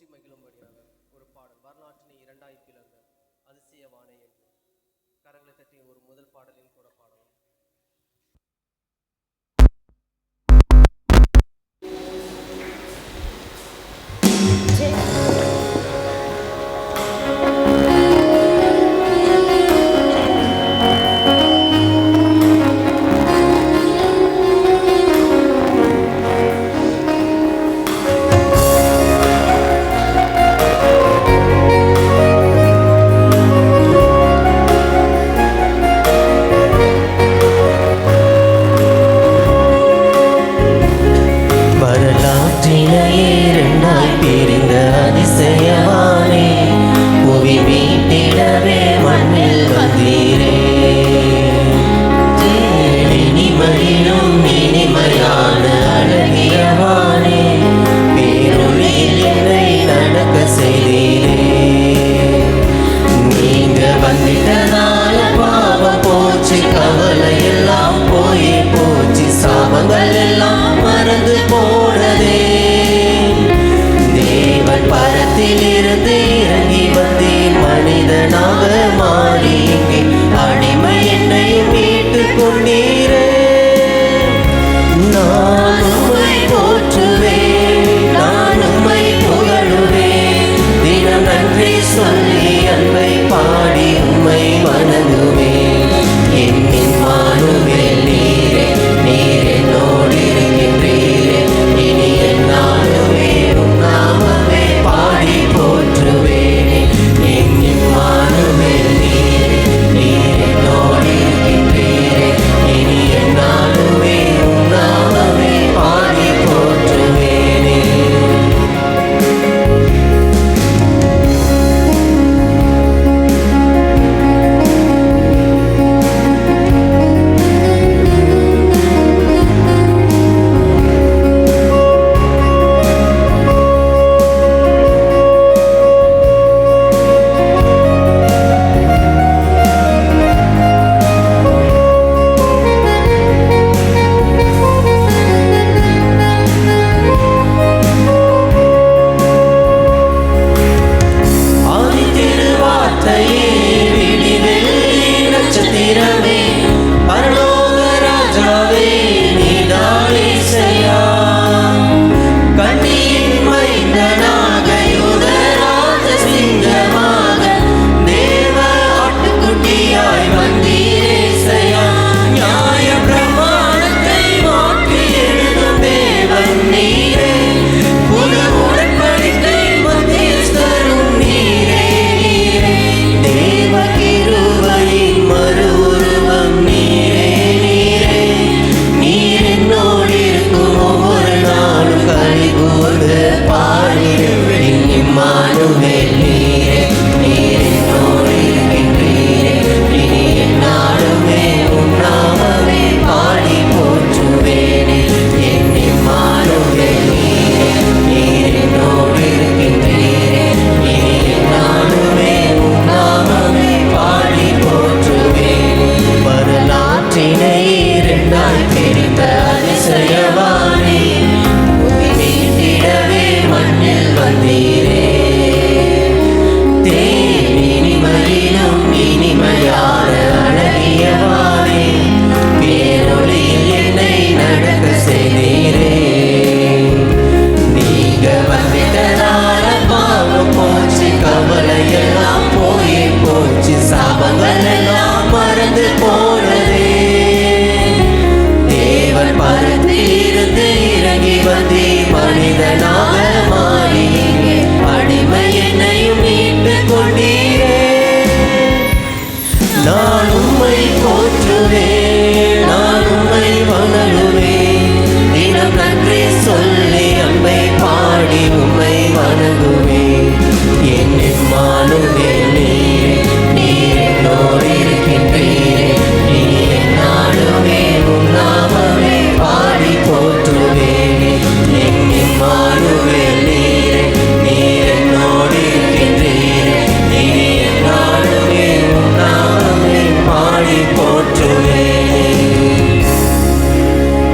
போற்றி மகிழும்படியாக ஒரு பாடல் வரலாற்றினை இரண்டாய் பிளந்த அதிசயவானே என்று கரங்களை தட்டி ஒரு முதல் பாடலின் கூட பாடலாம்.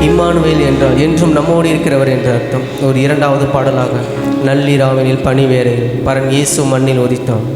இம்மானுவேல் என்றால் என்றும் நம்மோடு இருக்கிறவர் என்ற அர்த்தம். ஒரு இரண்டாவது பாடலாக நள்ளிராவினில் பனிவேளையில் பரன் இயேசு மண்ணில் உதித்தான்.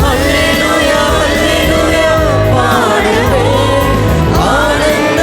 Hallelujah, hallelujah, பாடுவோம் ஆனந்த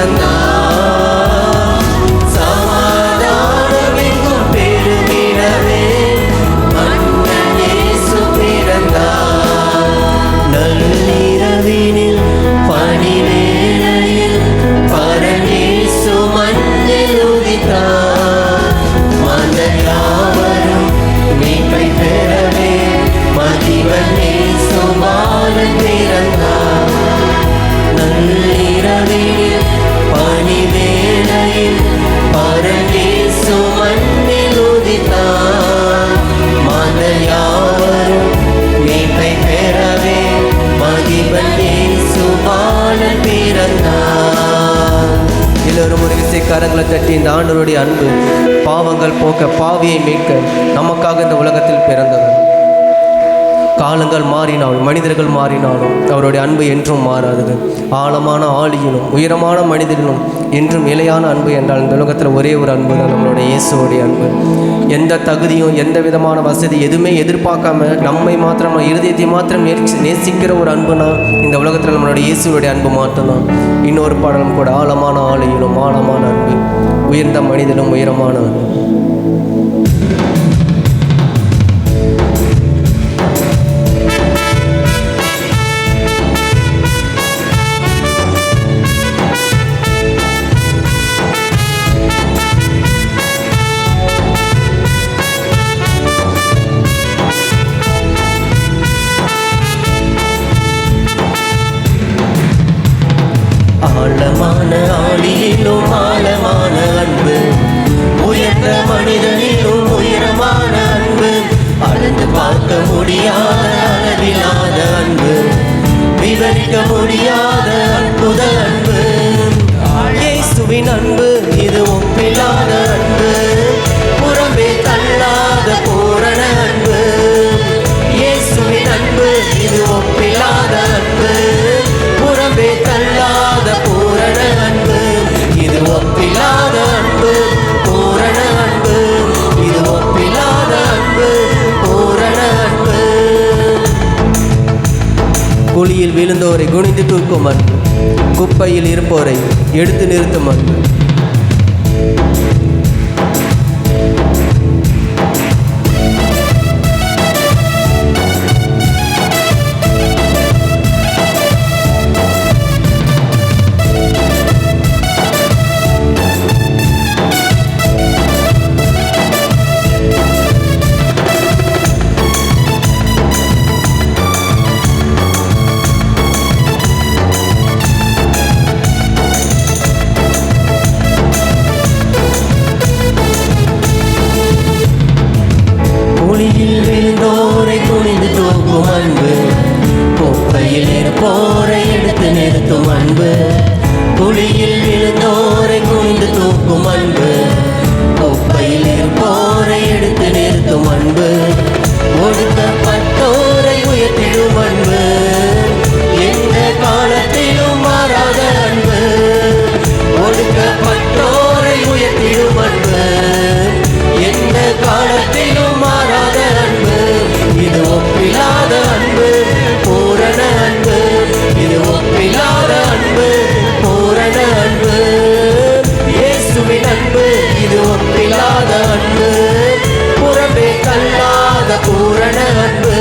பிறந்தார். சமாதானம் எங்கும் பெருகிடவே மன்னன் இயேசு பிறந்தார். நள்ளிரவினில் பனிவேளையில் பரன் இயேசு மண்ணில் உதித்தார். மாந்தர் யாவரும் மீட்பை பெறவே மகிவன் இயேசு பாலன் பிறந்தார். நள்ளிரவினில் பனிவேளையில் பரன் இயேசு மண்ணில் உதித்தார். மாந்தர் யாவரும் மீட்பை பெறவே மகிவன் இயேசு பாலன் பிறந்தார். எல்லோரும் ஒரு விசை கரங்களை தட்டி இந்த ஆண்டவருடைய அன்பு பாவங்கள் போக்க பாவியை மீட்க நமக்காக இந்த உலகத்தில் பிறந்தவர். காலங்கள் மாறினாலும் மனிதர்கள் மாறினாலும் அவருடைய அன்பு என்றும் மாறாதது. ஆழமான ஆழியிலும் உயரமான மனிதனிலும் என்றும் நிலையான அன்பு என்றால் இந்த உலகத்தில் ஒரே ஒரு அன்பு தான் நம்மளுடைய இயேசுவோடைய அன்பு. எந்த தகுதியும் எந்த விதமான வசதி எதுவுமே எதிர்பார்க்காம நம்மை மாத்திரம் இருதயத்தை மாத்திரம் நேசிக்கிற ஒரு அன்புனா இந்த உலகத்தில் நம்மளுடைய இயேசுவோடைய அன்பு மாற்றம்தான். இன்னொரு பாடலும் கூட ஆழமான ஆழியிலும் ஆழமான அன்பு, உயர்ந்த மனிதனும் உயரமான அன்பு. ஆழமான ஆழியிலும் ஆழமான அன்பு, உயர்ந்த மனிதனிலும் உயரமான அன்பு, அளந்து பார்க்க முடியாத அளவிலாத அன்பு, விவரிக்க முடியாத அற்புத அன்பு. இயேசுவின் அன்பு இது ஒப்பில்லாத அன்பு, புறம்பே தள்ளாத பூரண அன்பு. இயேசுவின் அன்பு இது ஒப்பில்லாத அன்பு, புறம்பே தள்ளாத பூரண அன்பு. இது ஒப்பில்லாத அன்பு, பூரண அன்பு. இது ஒப்பில்லாத அன்பு, பூரண அன்பு. குழியில் விழுந்தோரை குனிந்து தூக்கும் அன்பு, குப்பையில் இருப்போரை எடுத்து நிறுத்தும் அன்பு. குழியில் விழுந்தோரை குனிந்து தூக்கும் அன்பு, குப்பையில் இருப்போரை எடுத்து நிறுத்தும் அன்பு. குழியில் விழுந்தோரை குனிந்து தூக்கும் அன்பு, குப்பையில் இருப்போரை எடுத்து நிறுத்தும் அன்பு. ஒடுக்கப்பட்டோரை உயர்த்திடும் அன்பு, எந்த காலத்திலும் மாறாத அன்பு. ஒடுக்கப்பட்டோரை உயர்த்திடும் அன்பு, எந்த காலத்திலும் மாறாத அன்பு. இது ஒப்பில்லாத அன்பு, பூரண அன்பு. இது ஒப்பில்லாத அன்பு, பூரண அன்பு. இயேசுவின் அன்பு இது ஒப்பில்லாத அன்பு, புறம்பே தள்ளாத பூரண அன்பு.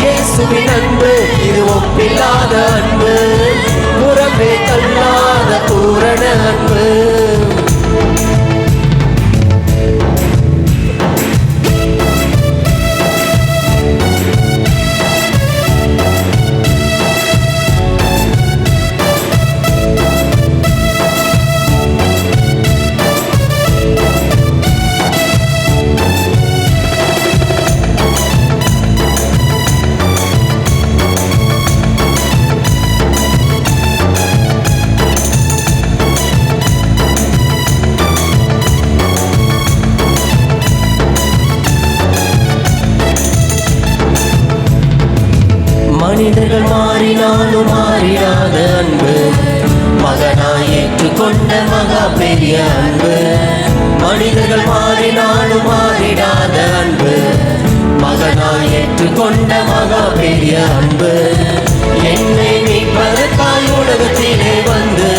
இயேசுவின் அன்பு இது ஒப்பில்லாத அன்பு, புறம்பே தள்ளாத பூரண அன்பு. மனிதர்கள் மாறினாலும் மாறிடாத அன்பு, மகனாய் ஏற்றுக்கொண்ட மகா பெரிய அன்பு. மனிதர்கள் மாறினாலும் மாறிடாத அன்பு, மகனாய் ஏற்றுக்கொண்ட மகா பெரிய அன்பு. என்னை மீட்பதற்காய் உலகத்திலே வந்து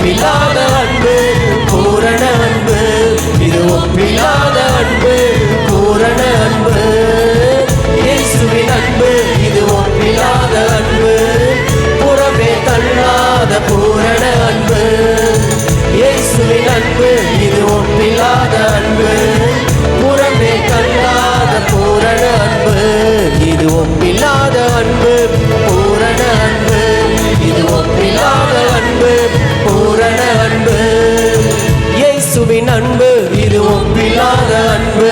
ஒப்பில்லாத அன்பு பூரண அன்பு, இது ஒப்பில்லாத அன்பு பூரண அன்பு. இயேசுவின் அன்பு இது ஒப்பில்லாத அன்பு, புறமே தள்ளாத பூரண அன்பு. இயேசுவின் அன்பு இது ஒப்பில்லாத அன்பு, புறமே தள்ளாத பூரண அன்பு. இது ஒப்பில்லாத அன்பு பூரண அன்பு, இது ஒப்பில்லாத அன்பு பூரண அன்பு. இயேசுவின் அன்பு இது ஒப்பில்லாத அன்பு,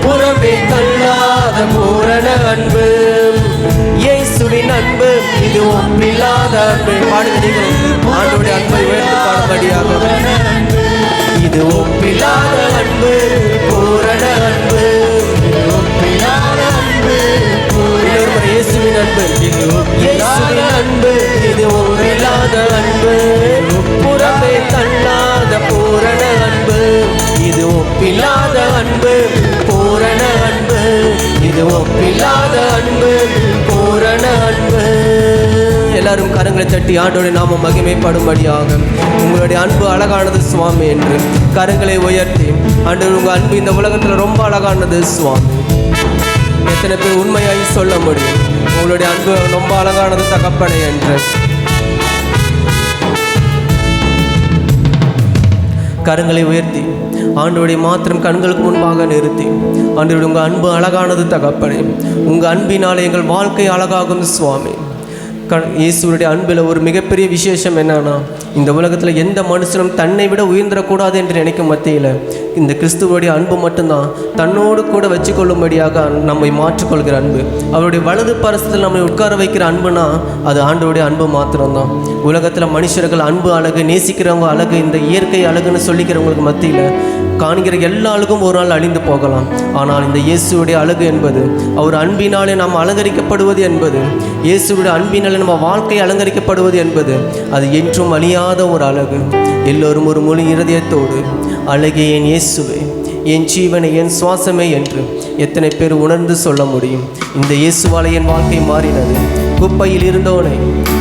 புறமே தள்ளாத பூரண அன்பு. இயேசுவின் அன்பு இது ஒப்பில்லாத அன்பு. பாடுகிறீர்கள் ஆண்டவருடைய அன்பை உயர்த்து பாடும்படியாக. இது ஒப்பில்லாத அன்பு பூரண அன்பு, ஒப்பில்லாத அன்பு பூரண. இயேசுவின் அன்பு, இயேசுவின் அன்பு இது ஒப்பில்லாத அன்பு, புறமே தள்ளாத பூரண அன்பு. இது ஒப்பில்லாத அன்பு பூரண அன்பு, இது ஒப்பில்லாத அன்பு பூரண அன்பு. எல்லாரும் கரங்களை தட்டி ஆண்டோடைய நாம மகிமைப்படும்படியாக. உங்களுடைய அன்பு அழகானது சுவாமி என்று கரங்களை உயர்த்தி, ஆண்டவர் உங்க அன்பு இந்த உலகத்துல ரொம்ப அழகானது சுவாமி. எத்தனை பேர் உண்மையாய் சொல்ல முடியும் உங்களுடைய அன்பு ரொம்ப அழகானது தகப்பனே என்று? கரங்களை உயர்த்தி ஆண்டவருடைய மாத்திரம் கண்களுக்கு முன்பாக நிறுத்தி, ஆண்டவருடைய உங்கள் அன்பு அழகானது தகப்பனே, உங்கள் அன்பினால் எங்கள் வாழ்க்கை அழகாகும் சுவாமி. இயேசுடைய அன்பில் ஒரு மிகப்பெரிய விசேஷம் என்னன்னா, இந்த உலகத்தில் எந்த மனுஷனும் தன்னை விட உயர்ந்துடக்கூடாது என்று நினைக்கும் மத்தியில் இந்த கிறிஸ்துவோடைய அன்பு மட்டும்தான் தன்னோடு கூட வச்சுக்கொள்ளும்படியாக நம்மை மாற்றிக்கொள்கிற அன்பு. அவருடைய வலது பரசத்தில் நம்மை உட்கார வைக்கிற அன்புனா அது ஆண்டவருடைய அன்பு மாத்திரம்தான். உலகத்தில் மனுஷர்கள் அன்பு அழகு, நேசிக்கிறவங்க அழகு, இந்த இயற்கை அழகுன்னு சொல்லிக்கிறவங்களுக்கு மத்தியில் காண்கிற எல்லா அழகும் ஒரு நாள் அழிந்து போகலாம். ஆனால் இந்த இயேசுடைய அழகு என்பது, அவர் அன்பினாலே நாம் அலங்கரிக்கப்படுவது என்பது, இயேசுடைய அன்பினாலே நம்ம வாழ்க்கை அலங்கரிக்கப்படுவது என்பது, அது என்றும் அழியாத ஒரு அழகு. எல்லோரும் ஒரு முழு இருதயத்தோடு அழகே என் இயேசுவே, என் ஜீவனை, என் சுவாசமே என்று எத்தனை பேர் உணர்ந்து சொல்ல முடியும்? இந்த இயேசுவாலே என் வாழ்க்கை மாறினது. குப்பையில் இருந்தவனை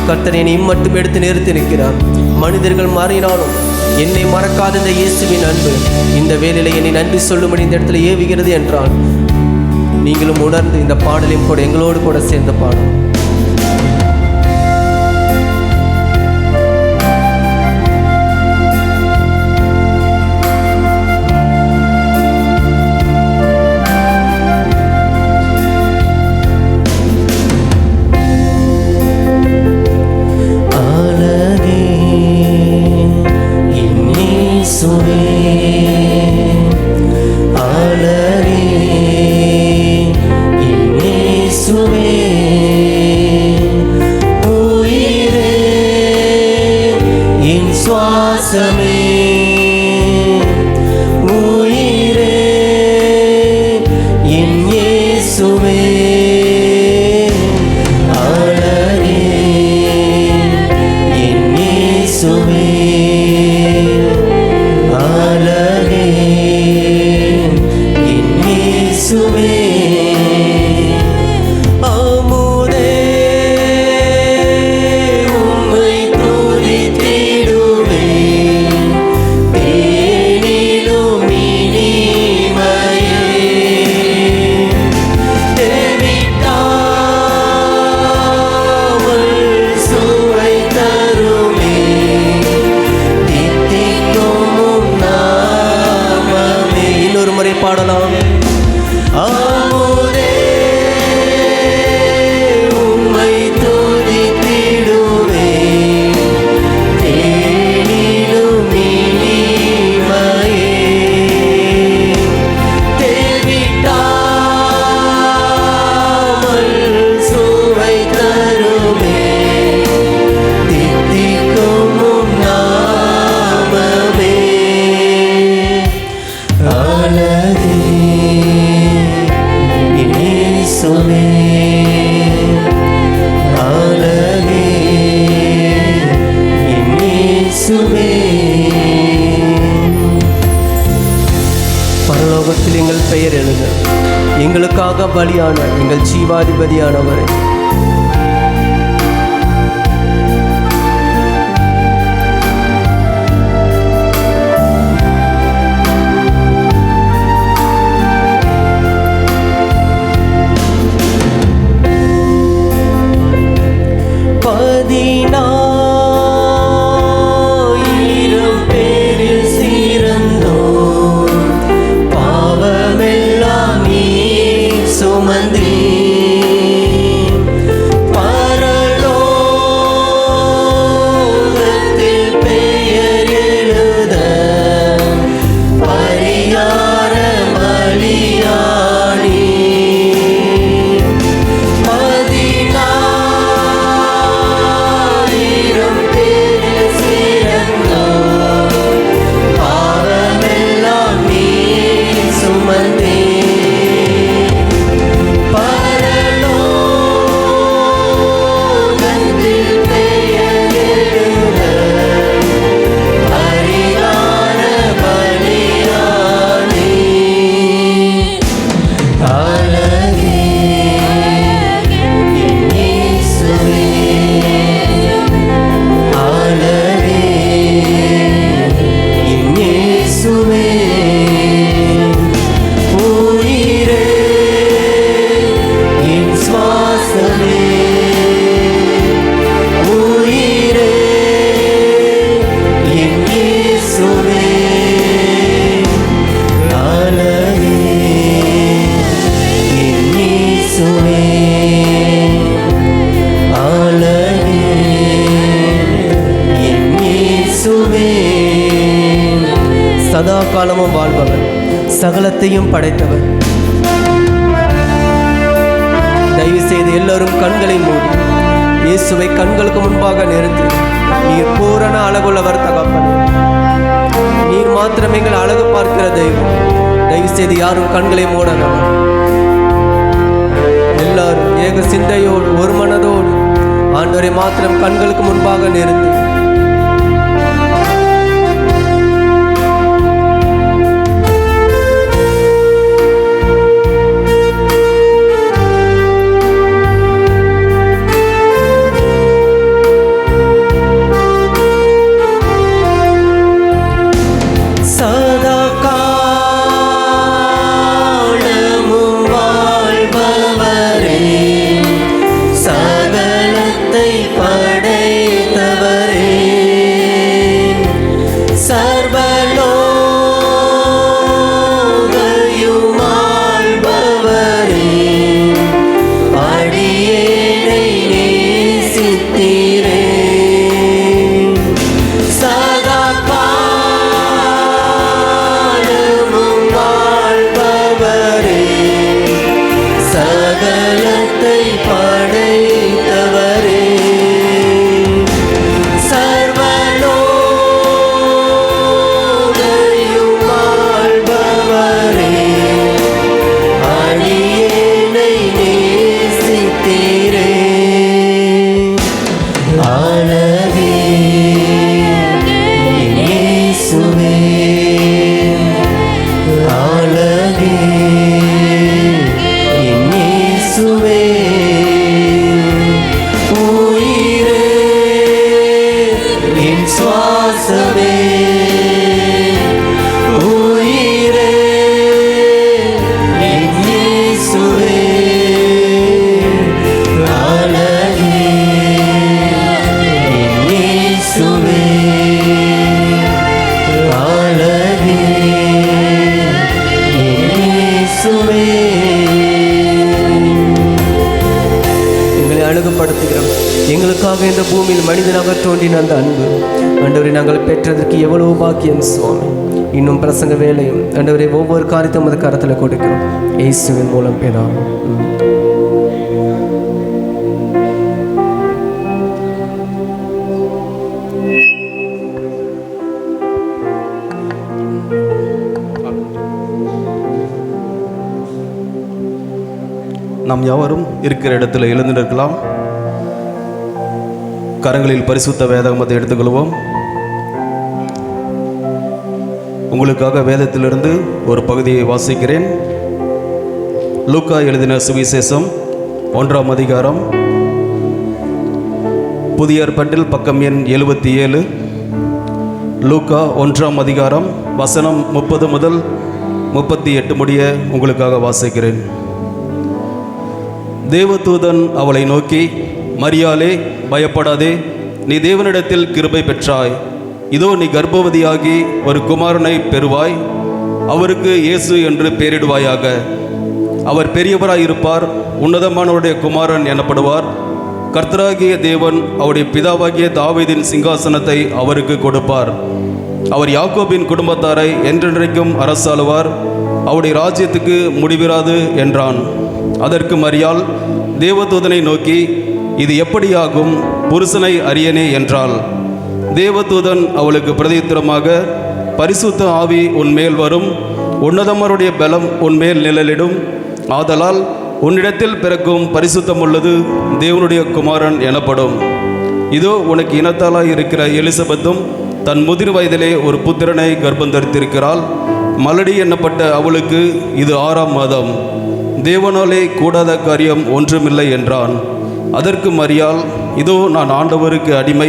கர்த்தர் என்னை இம்மட்டும் எடுத்து நிறுத்தி நிற்கிறார். மனிதர்கள் மாறினாலும் என்னை மறக்காத இந்த இயேசுவின் அன்பு இந்த வேளையில என்னை நன்றி சொல்லும்படி இந்த இடத்துல ஏவுகிறது என்றால், நீங்களும் உணர்ந்து இந்த பாடலையும் கூட எங்களோடு கூட சேர்ந்து பாடும். பரலோகத்தில் எங்கள் பெயர் எழுத, எங்களுக்காக பலியான எங்கள் ஜீவாதிபதியானவரே, சதா காலமும் வாழ்பவர், சகலத்தையும் படைத்தவர். தயவு செய்து எல்லோரும் கண்களை மூடி இயேசுவை கண்களுக்கு முன்பாக நிறுத்தி, நீர் பூரண அழகுள்ளவர் தகப்பனே, நீர் மாத்திரம் எங்கள் அழகு பார்க்கிற தெய்வம். தயவு செய்து யாரும் கண்களை மூடலாம். எல்லாரும் ஏக சிந்தையோடு ஒரு மனதோடு ஆண்டவரை மாத்திரம் கண்களுக்கு முன்பாக நிறுத்தி எங்களுக்காக இந்த பூமியில் மனிதனாக தோன்றின அந்த அன்பு ஆண்டவரை நாங்கள் பெற்றதற்கு எவ்வளவு பாக்கியம் சுவாமி. இன்னும் பிரசங்க வேலையும் ஆண்டவரை ஒவ்வொரு காரியத்தையும் அது கரத்தில் கொடுக்கிறோம் இயேசுவின் மூலம் பிதாவே. நாம் யாவரும் இருக்கிற இடத்துல எழுந்து நிற்கலாம். கரங்களில் பரிசுத்த வேதாகமத்தை எடுத்துக்கொள்வோம். உங்களுக்காக வேதத்திலிருந்து ஒரு பகுதியை வாசிக்கிறேன். லூக்கா எழுதின சுவிசேஷம் 1ஆம் அதிகாரம், புதிய ஏற்பாட்டில் பக்கம் எண் 77. லூக்கா 1ஆம் அதிகாரம் வசனம் 30 முதல் 38 முடிய உங்களுக்காக வாசிக்கிறேன். தேவதூதன் அவளை நோக்கி, மரியாளே, பயப்படாதே, நீ தேவனிடத்தில் கிருபை பெற்றாய். இதோ நீ கர்ப்பவதியாகி ஒரு குமாரனை பெறுவாய். அவருக்கு இயேசு என்று பெயரிடுவாயாக. அவர் பெரியவராயிருப்பார், உன்னதமானவருடைய குமாரன் எனப்படுவார். கர்த்தராகிய தேவன் அவருடைய பிதாவாகிய தாவீதின் சிங்காசனத்தை அவருக்கு கொடுப்பார். அவர் யாக்கோபின் குடும்பத்தாரை என்றென்றைக்கும் அரசாளுவார். அவருடைய ராஜ்யத்துக்கு முடிவிராது என்றான். அதற்கு மரியாள் தேவதூதனை நோக்கி, இது எப்படியாகும்? புருஷனை அறியனே என்றாள். தேவதூதன் அவளுக்கு பிரதியுத்தரமாக, பரிசுத்த ஆவி உன்மேல் வரும், உன்னதமருடைய பலம் உன்மேல் நிழலிடும். ஆதலால் உன்னிடத்தில் பிறக்கும் பரிசுத்தமுள்ளது தேவனுடைய குமாரன் எனப்படும். இதோ உனக்கு இனத்தாலாய் இருக்கிற எலிசபெத்தும் தன் முதிர் வயதிலே ஒரு புத்திரனை கர்ப்பம் தரித்திருக்கிறாள். மலடி எண்ணப்பட்ட அவளுக்கு இது 6ஆம் மாதம். தேவனாலே கூடாத காரியம் ஒன்றுமில்லை என்றான். அதற்கு மரியாள், இதோ நான் ஆண்டவருக்கு அடிமை,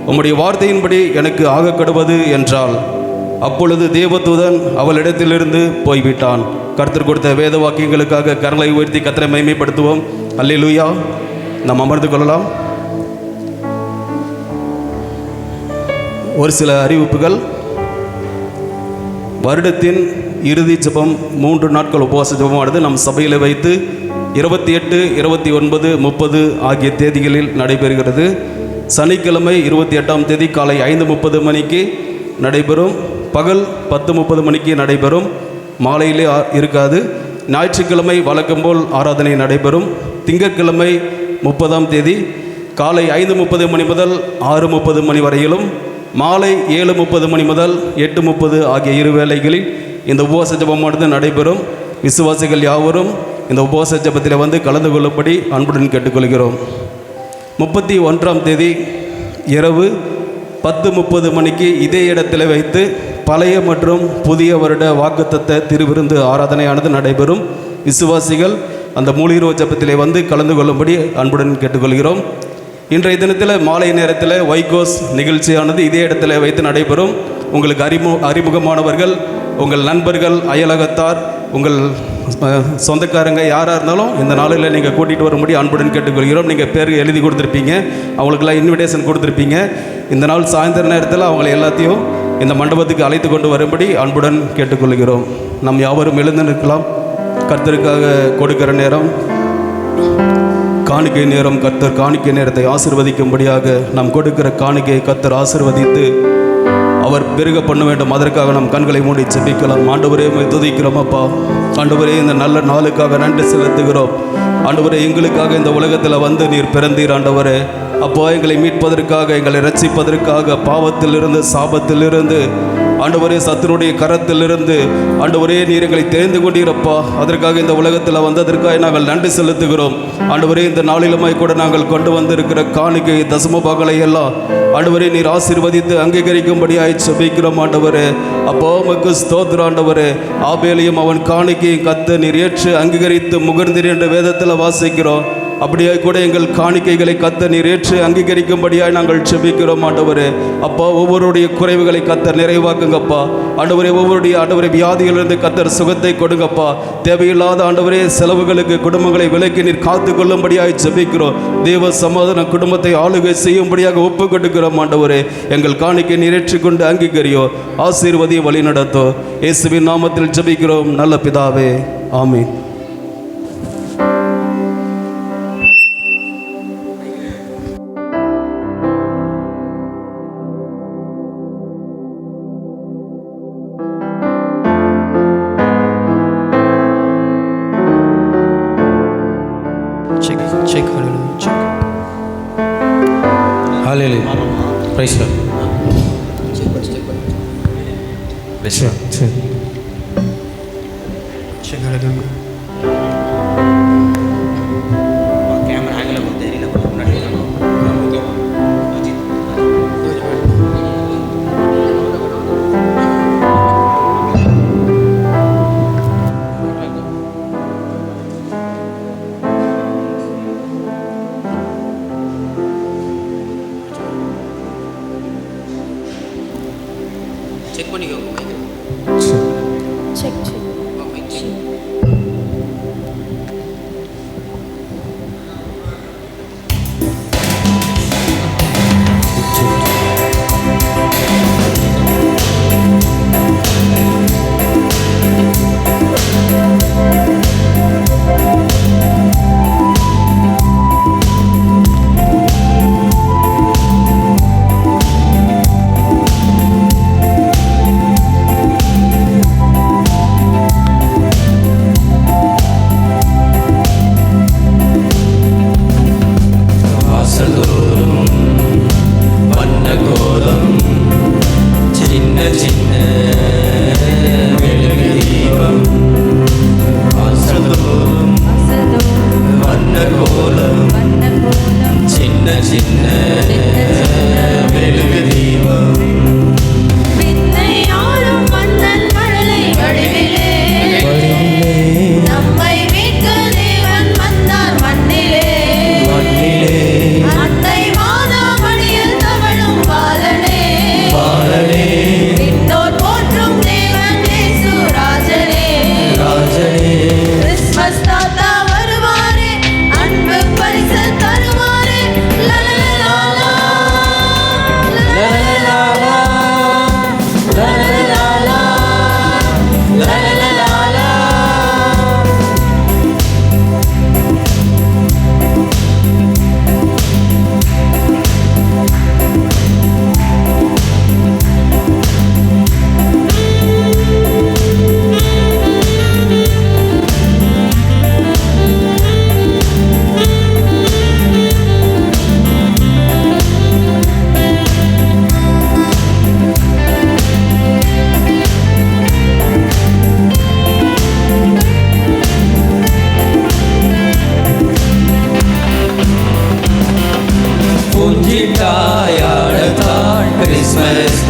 உம்முடைய வார்த்தையின்படி எனக்கு ஆகக்கடுவது என்றாள். அப்பொழுது தேவதூதன் அவளிடத்திலிருந்து போய்விட்டான். கர்த்தர் கொடுத்த வேத வாக்கியங்களுக்காக கரங்களை உயர்த்தி கர்த்தரை மகிமைப்படுத்துவோம். அல்லேலூயா. நாம் அமர்ந்து கொள்ளலாம். ஒரு சில அறிவிப்புகள். வருடத்தின் இறுதி ஜெபம் 3 நாட்கள் உபவாச ஜெபமானது நம் சபையில் வைத்து 28, 29, 30 ஆகிய தேதிகளில் நடைபெறுகிறது. சனிக்கிழமை 28ஆம் தேதி காலை 5:30 மணிக்கு நடைபெறும். பகல் 10:30 மணிக்கு நடைபெறும். மாலையிலே இருக்காது. ஞாயிற்றுக்கிழமை வழக்கம் போல் ஆராதனை நடைபெறும். திங்கட்கிழமை 30ஆம் தேதி காலை 5:30 மணி முதல் 6:30 மணி வரையிலும், மாலை 7:30 மணி முதல் 8:30 ஆகிய இரு வேளைகளில் இந்த உபவாச ஜெபமானது நடைபெறும். விசுவாசிகள் யாவரும் இந்த உபவாச ஜெபத்தில் வந்து கலந்து கொள்ளும்படி அன்புடன் கேட்டுக்கொள்கிறோம். 31ஆம் தேதி இரவு 10:30 மணிக்கு இதே இடத்தில் வைத்து பழைய மற்றும் புதிய வருட வாக்குத்தத்த திருவிருந்து ஆராதனையானது நடைபெறும். விசுவாசிகள் அந்த மூலிகை ஜெபத்திலே வந்து கலந்து கொள்ளும்படி அன்புடன் கேட்டுக்கொள்கிறோம். இன்றைய தினத்தில் மாலை நேரத்தில் வைகோஸ் நிகழ்ச்சியானது இதே இடத்துல வைத்து நடைபெறும். உங்களுக்கு அறிமுகமானவர்கள், உங்கள் நண்பர்கள், அயலகத்தார், உங்கள் சொந்தக்காரங்க யாராக இருந்தாலும் இந்த நாளில் நீங்கள் கூட்டிகிட்டு வரும்படி அன்புடன் கேட்டுக்கொள்கிறோம். நீங்கள் பேர் எழுதி கொடுத்துருப்பீங்க, அவங்களுக்கெல்லாம் இன்விடேஷன் கொடுத்துருப்பீங்க. இந்த நாள் சாயந்தர நேரத்தில் அவங்களை எல்லாத்தையும் இந்த மண்டபத்துக்கு அழைத்து கொண்டு வரும்படி அன்புடன் கேட்டுக்கொள்கிறோம். நாம் யாவரும் எழுந்து நிற்கலாம். கர்த்தருக்காக கொடுக்கிற நேரம் காணிக்கை நேரம். கர்த்தர் காணிக்கை நேரத்தை ஆசீர்வதிக்கும்படியாக நாம் கொடுக்கிற காணிக்கையை கர்த்தர் ஆசீர்வதித்து அவர் பெருக பண்ண வேண்டும். அதற்காக நம் கண்களை மூடி ஜெபிக்கலாம். ஆண்டவரே, துதிக்கிறோம் அப்பா. ஆண்டவரே, இந்த நல்ல நாளுக்காக நன்றி செலுத்துகிறோம். ஆண்டவரே, எங்களுக்காக இந்த உலகத்தில் வந்து நீர் பிறந்தீர். ஆண்டவரே அப்போ எங்களை மீட்பதற்காக, எங்களை ரட்சிப்பதற்காக, பாவத்திலிருந்து, சாபத்திலிருந்து, ஆண்டவரே சத்துருடைய கரத்திலிருந்து ஆண்டவரே நீர் எங்களை தெரிந்து கொண்டீரப்பா. அதற்காக இந்த உலகத்தில் வந்ததற்காக நாங்கள் நன்றி செலுத்துகிறோம். ஆண்டவரே, இந்த நாளிலுமாய் கூட நாங்கள் கொண்டு வந்திருக்கிற காணிக்கை தசமபாகங்களை எல்லாம் ஆண்டவரே நீர் ஆசீர்வதித்து அங்கீகரிக்கும்படியாய் ஜெபிக்கிறோம். ஆண்டவரே அப்போ உமக்கு ஸ்தோத்திரம். ஆண்டவரே, ஆபேலையும் அவன் காணிக்கையும் கத்த நீர் ஏற்று அங்கீகரித்து முகர்ந்தீர் என்ற வேதத்தில் வாசிக்கிறோம். அப்படியே கூட எங்கள் காணிக்கைகளை கத்த நீர் ஏற்று அங்கீகரிக்கும்படியாய் நாங்கள் ஜெபிக்கிறோம். ஆண்டவரே அப்பா, ஒவ்வொருடைய குறைவுகளை கத்தர் நிறைவாக்குங்கப்பா. ஆண்டவரே, ஆண்டவரே வியாதிகளிலிருந்து கத்தர் சுகத்தை கொடுங்கப்பா. தேவையில்லாத ஆண்டவரே செலவுகளுக்கு குடும்பங்களை விலக்கி நீர் காத்து கொள்ளும்படியாய் ஜெபிக்கிறோம். தேவ சமாதான குடும்பத்தை ஆளுகை செய்யும்படியாக ஒப்பு கொடுக்கிறோம். ஆண்டவரே, எங்கள் காணிக்கை நீர் ஏற்றுக்கொண்டு அங்கீகரியோ, ஆசீர்வதியை வழி நடத்தோ. இயேசுவின் நாமத்தில் ஜெபிக்கிறோம் நல்ல பிதாவே, ஆமென். Check, hallelujah, check. Hallelujah. Praise God. Check, hallelujah. Camera angle of the area of check பண்ணிக்கோ. Check, check. la la la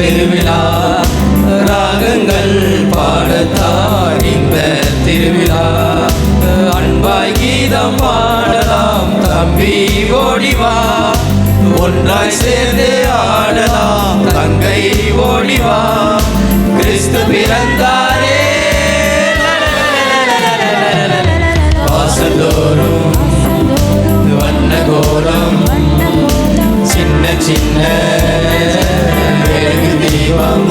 பெருவிழா ராகங்கள் பாடத்தார் இந்த திருவிழா. அன்பாய் கீதம் பாடலாம் தம்பி ஓடிவா, ஒன்றாய் சேர்ந்து ஆடலாம் தங்கை ஓடிவா. கிறிஸ்து பிறந்தாரே வாசந்தோறும் வண்ண கோலம், சின்ன சின்ன மெழுகு தீபம்.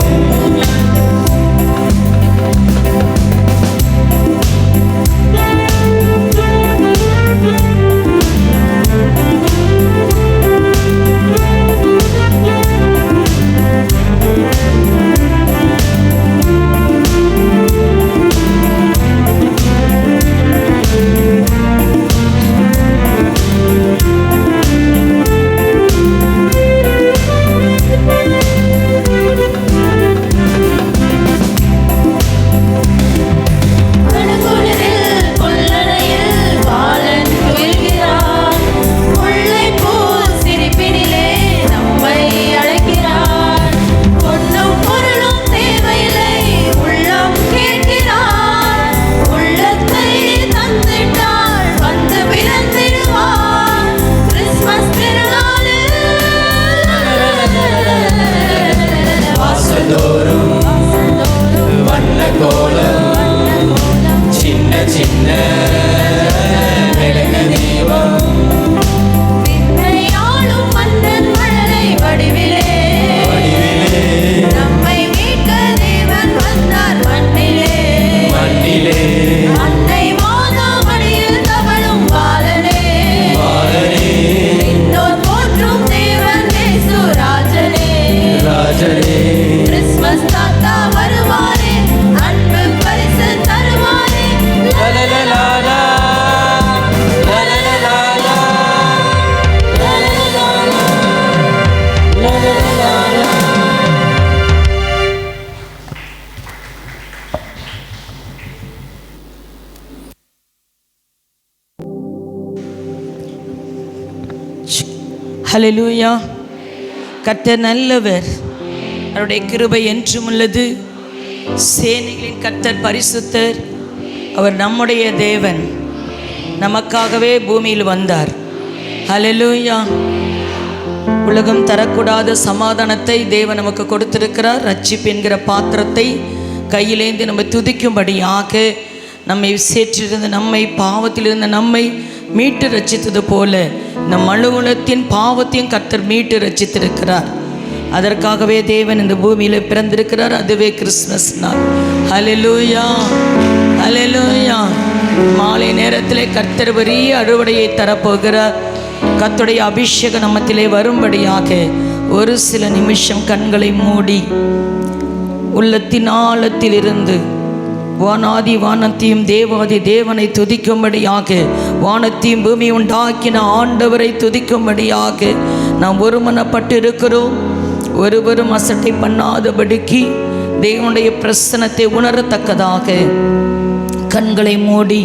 ஹல்லேலூயா. கர்த்தர் நல்லவர், அவருடைய கிருபை என்றும் உள்ளது. சேனைகளின் கர்த்தர் பரிசுத்தர், அவர் நம்முடைய தேவன், நமக்காகவே பூமியில் வந்தார். ஹல்லேலூயா. உலகம் தரக்கூடாத சமாதானத்தை தேவன் நமக்கு கொடுத்திருக்கிறார். ரட்சிப்பு என்கிற பாத்திரத்தை கையிலேந்து நம்ம துதிக்கும்படியாக நம்மை சேற்றிருந்த நம்மை, பாவத்திலிருந்த நம்மை மீட்டு ரட்சித்தது போல நம் மனுகுலத்தின் பாவத்தையும் கர்த்தர் மீட்டு ரட்சித்திருக்கிறார். அதற்காகவே தேவன் இந்த பூமியில் பிறந்திருக்கிறார். அதுவே கிறிஸ்மஸ் நாள். ஹல்லேலூயா, ஹல்லேலூயா. மாலை நேரத்திலே கர்த்தர் பெரிய அறுவடையை தரப்போகிறார். கர்த்தருடைய அபிஷேகம் நம்மத்திலே வரும்படியாக ஒரு சில நிமிஷம் கண்களை மூடி உள்ளத்தின் ஆழத்திலிருந்து வானாதி வானத்தையும் தேவாதி தேவனை துதிக்கும்படியாக, வானத்தையும் பூமி உண்டாக்கின ஆண்டவரை துதிக்கும்படியாக நாம் ஒருமனப்பட்டு இருக்கிறோம். ஒருவரும் அசட்டை பண்ணாதபடிக்கு தேவனுடைய பிரசன்னத்தை உணரத்தக்கதாக கண்களை மூடி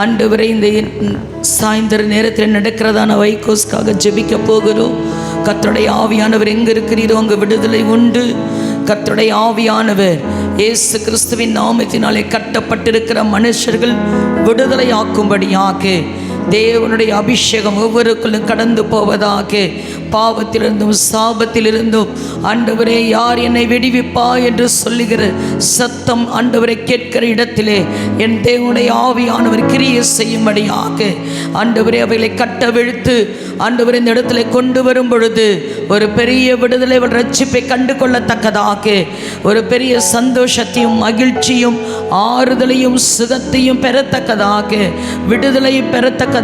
ஆண்டவரை இந்த சாயந்தர நேரத்தில் நடக்கிறதான வைகோஸ்க்காக ஜெபிக்க போகிறோம். கர்த்தருடைய ஆவியானவர் எங்கே இருக்கிறீரோ அங்கே விடுதலை உண்டு. கர்த்தருடைய ஆவியானவர் இயேசு கிறிஸ்துவின் நாமத்தினாலே கட்டப்பட்டிருக்கிற மனுஷர்கள் விடுதலை ஆக்கும்படியாக தேவனுடைய அபிஷேகம் ஒவ்வொருக்குள்ளும் கடந்து போவதாக. பாவத்திலிருந்தும் சாபத்திலிருந்தும் ஆண்டவரே யார் என்னை விடுவிப்பா என்று சொல்லுகிற சத்தம் ஆண்டவரை கேட்கிற இடத்திலே என் தேவனுடைய ஆவியானவர் கிரியை செய்யும்படியாக ஆண்டவரே அவைகளை கட்டவிழ்த்து ஆண்டவர் இந்த இடத்துல கொண்டு வரும் பொழுது ஒரு பெரிய விடுதலை ரட்சிப்பை கண்டு கொள்ளத்தக்கதாக, ஒரு பெரிய சந்தோஷத்தையும் மகிழ்ச்சியும் ஆறுதலையும் சுகத்தையும் பெறத்தக்கதாக, விடுதலையை பெறத்தக்கதாக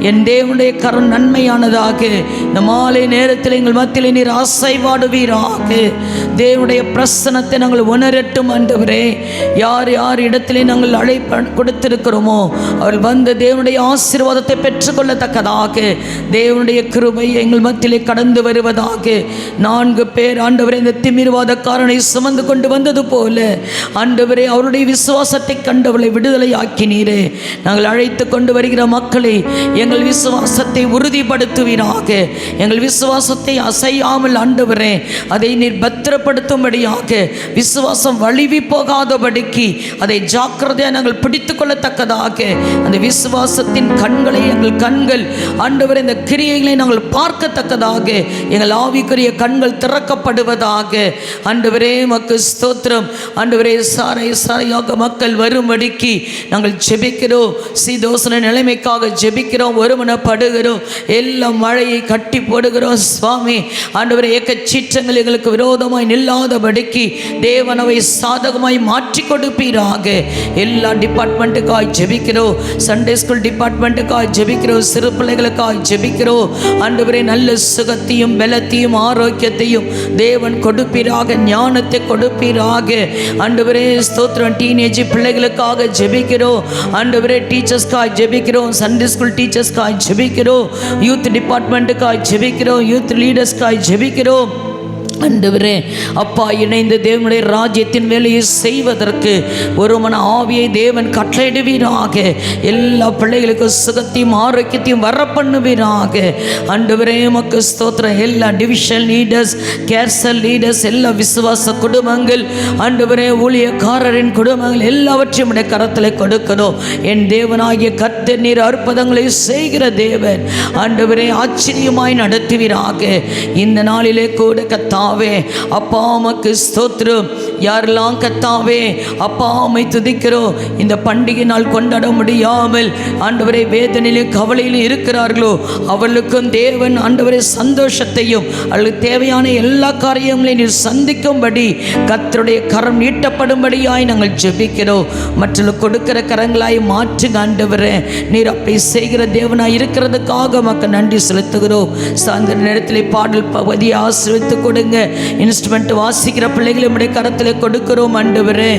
என் தேவனுடைய கரம் நன்மையானதாக இந்த மாலை நேரத்தில் எங்கள் மத்தியில் நீர் அசைவாடுவீராக. தேவனுடைய பிரசன்னத்தை நாங்கள் உணரட்டும் ஆண்டவரே. யார் யார் இடத்திலே நாங்கள் அழைப்பு கொடுத்திருக்கிறோமோ அவர்கள் வந்து தேவனுடைய ஆசீர்வாதத்தை பெற்றுக்கொள்ளத்தக்கதாக தேவனுடைய கிருபை எங்கள் மத்தியிலே கடந்து வருவதாக. 4 பேர் ஆண்டவரே இந்த திமிர்வாதக்காரனை சுமந்து கொண்டு வந்தது போல ஆண்டவரே அவருடைய விசுவாசத்தை கண்டவளை விடுதலை ஆக்கினீரே. நாங்கள் அழைத்து கொண்டு வருகிற மக்களை எங்கள் விசுவாசத்தை உறுதிப்படுத்துவீராக. எங்கள் விசுவாசத்தை அசையாமல் ஆண்டவரே அதை நீர் பத்திரப்படுத்தும்படியாக, விசுவாசம் வலிவி போகாதபடிக்கு அதை ஜாக்கிரதையாக நாங்கள் பிடித்து கொள்ளத்தக்கதாக, அந்த விசுவாசத்தின் கண்களை எங்கள் கண்கள் ஆண்டவரே இந்த கிரியைகளை நாங்கள் பார்க்கத்தக்கதாக எங்கள் ஆவிக்குரிய கண்கள் திறக்கப்படுவதாக. ஆண்டவரே மக்கு ஸ்தோத்திரம். ஆண்டவரே சாரை சாரையாக மக்கள் வரும்படிக்கு நாங்கள் ஜெபிக்கிறோம். சீதோசன நிலைமைக்காக ஜெபிக்கிறோம், ஒருமனப்படுகிறோம். எல்லா மழையை கட்டி போடுகிறோம் சுவாமி. ஆண்டவரே ஏக்கச்சீற்றங்கள் எங்களுக்கு விரோதமாய் நில்லாதபடிக்கு தேவனவை சாதகமாய் மாற்றி கொடுப்பீராக. எல்லா டிபார்ட்மெண்ட்டுக்காய் ஜெபிக்கிறோம். சண்டே ஸ்கூல் டிபார்ட்மெண்ட்டுக்காய் ஜெபிக்கிறோம். சிறு பிள்ளைகளுக்காய் ஜெபிக்கிறோம். ஆண்டவரே நல்ல சுகத்தையும் பலத்தையும் ஆரோக்கியத்தையும் தேவன் கொடுப்பீராக, ஞானத்தை கொடுப்பீராக. ஆண்டவரே ஸ்தோத்திரம். டீனேஜ் பிள்ளைகளுக்காக ஜெபிக்கிறோம். ஆண்டவரே டீச்சர்ஸ்க்காக ஜெபிக்கிறோம். சண்டே ஸ்கூல் டீச்சர்ஸ்க்காக ஜெபிக்கிறோம். யூத் டிபார்ட்மெண்ட்டுக்காக ஜெபிக்கிறோம். யூத் லீடர்ஸ்க்காக ஜெபிக்கிறோம். ஆண்டவரே அப்பா, இணைந்து தேவனுடைய ராஜ்யத்தின் வேலையை செய்வதற்கு ஒரு மன ஆவியை தேவன் கட்டளையிடுவீராக. எல்லா பிள்ளைகளுக்கும் சுகத்தையும் ஆரோக்கியத்தையும் வர பண்ணுவீராக. ஆண்டவரே உமக்கு ஸ்தோத்திரம். எல்லா டிவிஷன் லீடர்ஸ், கேர்சல் லீடர்ஸ், எல்லா விசுவாச குடும்பங்கள், ஆண்டவரே ஊழியக்காரரின் குடும்பங்கள் எல்லாவற்றையும் உடைய கரத்தில் கொடுக்கணும். என் தேவனாகிய கர்த்தர் நீர் அற்புதங்களை செய்கிற தேவன். ஆண்டவரே ஆச்சரியமாய் நடத்துவீராக. இந்த நாளிலே கூட கத்தாவே அப்பா உமக்கு ஸ்தோத்திரம். யாரெல்லாம் கத்தாவே அப்பா உம்மை துதிக்கிறோம், இந்த பண்டிகை நாள் கொண்டாட முடியாமல் ஆண்டவரே வேதனையிலும் கவலையிலும் இருக்கிறார்களோ அவர்களுக்கும் தேவன் ஆண்டவரே சந்தோஷத்தையும் அல்லது தேவையான எல்லா காரியங்களையும் நீர் சந்திக்கும்படி கர்த்தருடைய கரம் நீட்டப்படும்படியாய் நாங்கள் ஜெபிக்கிறோம். மற்றவர்கள் கொடுக்கிற கரங்களாய் மாற்றுங்க ஆண்டவரே. நீர் அப்படி செய்கிற தேவனாய் இருக்கிறதுக்காக மக்கள் நன்றி செலுத்துகிறோம். சாயந்தர நேரத்தில் பாடல் பகுதியை ஆசீர்வதித்து கொடுங்க. இன்ஸ்ட்ருமெண்ட் வாசிக்கிற பிள்ளைகளை உம்முடைய கரத்தில் கொடுக்கிறோம் ஆண்டவரே.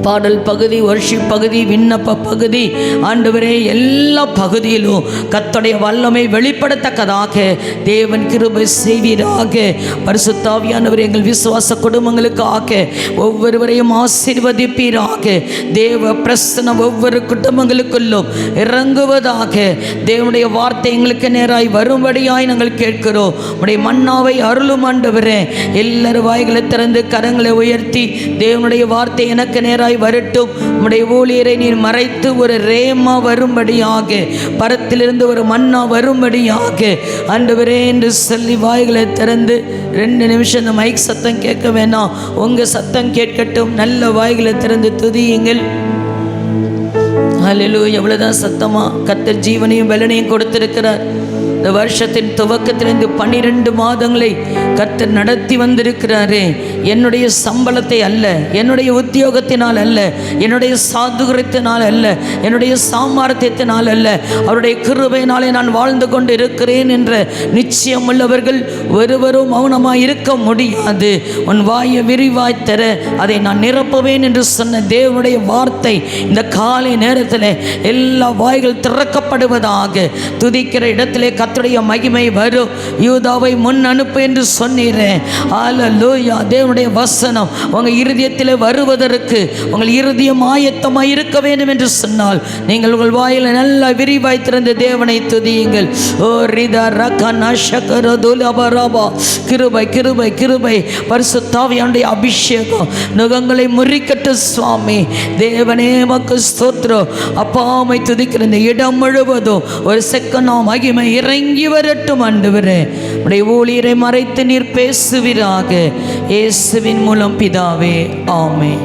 பாடல் பகுதி, வர்ஷிப் பகுதி, விண்ணப்ப பகுதி, ஆண்டவரே எல்லா பகுதியிலும் கர்த்தருடைய வல்லமை வெளிப்படத்தக்கதாக தேவன் கிருபை செய்வீராக. பரிசுத்த ஆவியானவர் எங்கள் விசுவாச குடும்பங்களுக்காக ஒவ்வொருவரையும் ஆசீர்வதிப்பீராக. தேவ பிரசன்னம் ஒவ்வொரு குடும்பங்களுக்குள்ளும் இறங்குவதாக. தேவனுடைய வார்த்தை எங்களுக்கு நேராய் வரும்படியாய் நாங்கள் கேட்கிறோம். உடைய மன்னாவை அருளும் ஆண்டவரே. எல்லாரும் வாய்களை திறந்து கரங்களை உயர்த்தி தேவனுடைய வார்த்தை எனக்கு நேராய் வரட்டும். உம்முடைய ஊழியரை நீர் மறைத்து ஒரு ரேமா வரும்படியாக, பரத்திலிருந்து ஒரு மன்னா வரும்படியாக ஆண்டவரே என்று சொல்லி வாய்களை திறந்து 2 நிமிஷம் இந்த மைக் சத்தம் கேட்க வேணாம், உங்க சத்தம் கேட்கட்டும். நல்ல வாய்களை திறந்து துதியுங்கள். ஹல்லேலூயா. எவ்வளவுதான் சத்தமா கர்த்தர் ஜீவனையும் பலனையும் கொடுத்திருக்கிறார். இந்த வருஷத்தின் துவக்கத்திலிருந்து 12 மாதங்களை கர்த்தர் நடத்தி வந்திருக்கிறாரே. என்னுடைய சம்பளத்தை அல்ல, என்னுடைய உத்தியோகத்தினால் அல்ல, என்னுடைய சாதுரியத்தினால் அல்ல, என்னுடைய சாமர்த்தியத்தினால் அல்ல, அவருடைய கிருபையினாலே நான் வாழ்ந்து கொண்டு இருக்கிறேன் என்ற நிச்சயம் உள்ளவர்கள் ஒருவரும் மௌனமாய் இருக்க முடியாது. உன் வாயை விரிவாய் தர அதை நான் நிரப்புவேன் என்று சொன்ன தேவனுடைய வார்த்தை இந்த காலை நேரத்தில் எல்லா வாய்கள் திறக்கப்படுவதாக. துதிக்கிற இடத்திலே கர்த்தருடைய மகிமை வரும். யூதாவை முன் அனுப்பு என்று சொன்னீரேன். ஹல்லேலூயா. தேவனுடைய வசனம் உங்கள் இருதயத்தில் வருவதற்கு உங்கள் இருதயம் ஆயத்தமாய் இருக்க வேண்டும் என்று சொன்னால் நீங்கள் உங்கள் வாயில் நல்லா விரிவாய் திறந்த தேவனை துதியுங்கள். ஓ ரிதா ரகனா ஷகரதுலபரபா. கிருபை கிருபை கிருபை. பரிசுத்த ஆவியானுடைய அபிஷேகம் நுகங்களை முறிக்கட்டு சுவாமி. தேவனே உமக்கு ஸ்தோத்திரம். அப்பா உம்மை துதிக்கிற இந்த இடம் முழுவதும் ஒரு செகண்ட் மகிமை இறங்கி வரட்டும் ஆண்டவரே. உடைய ஊழியரை மறைத்து நீர் பேசுவீராக. இயேசுவின் மூலம் பிதாவே, ஆமென்.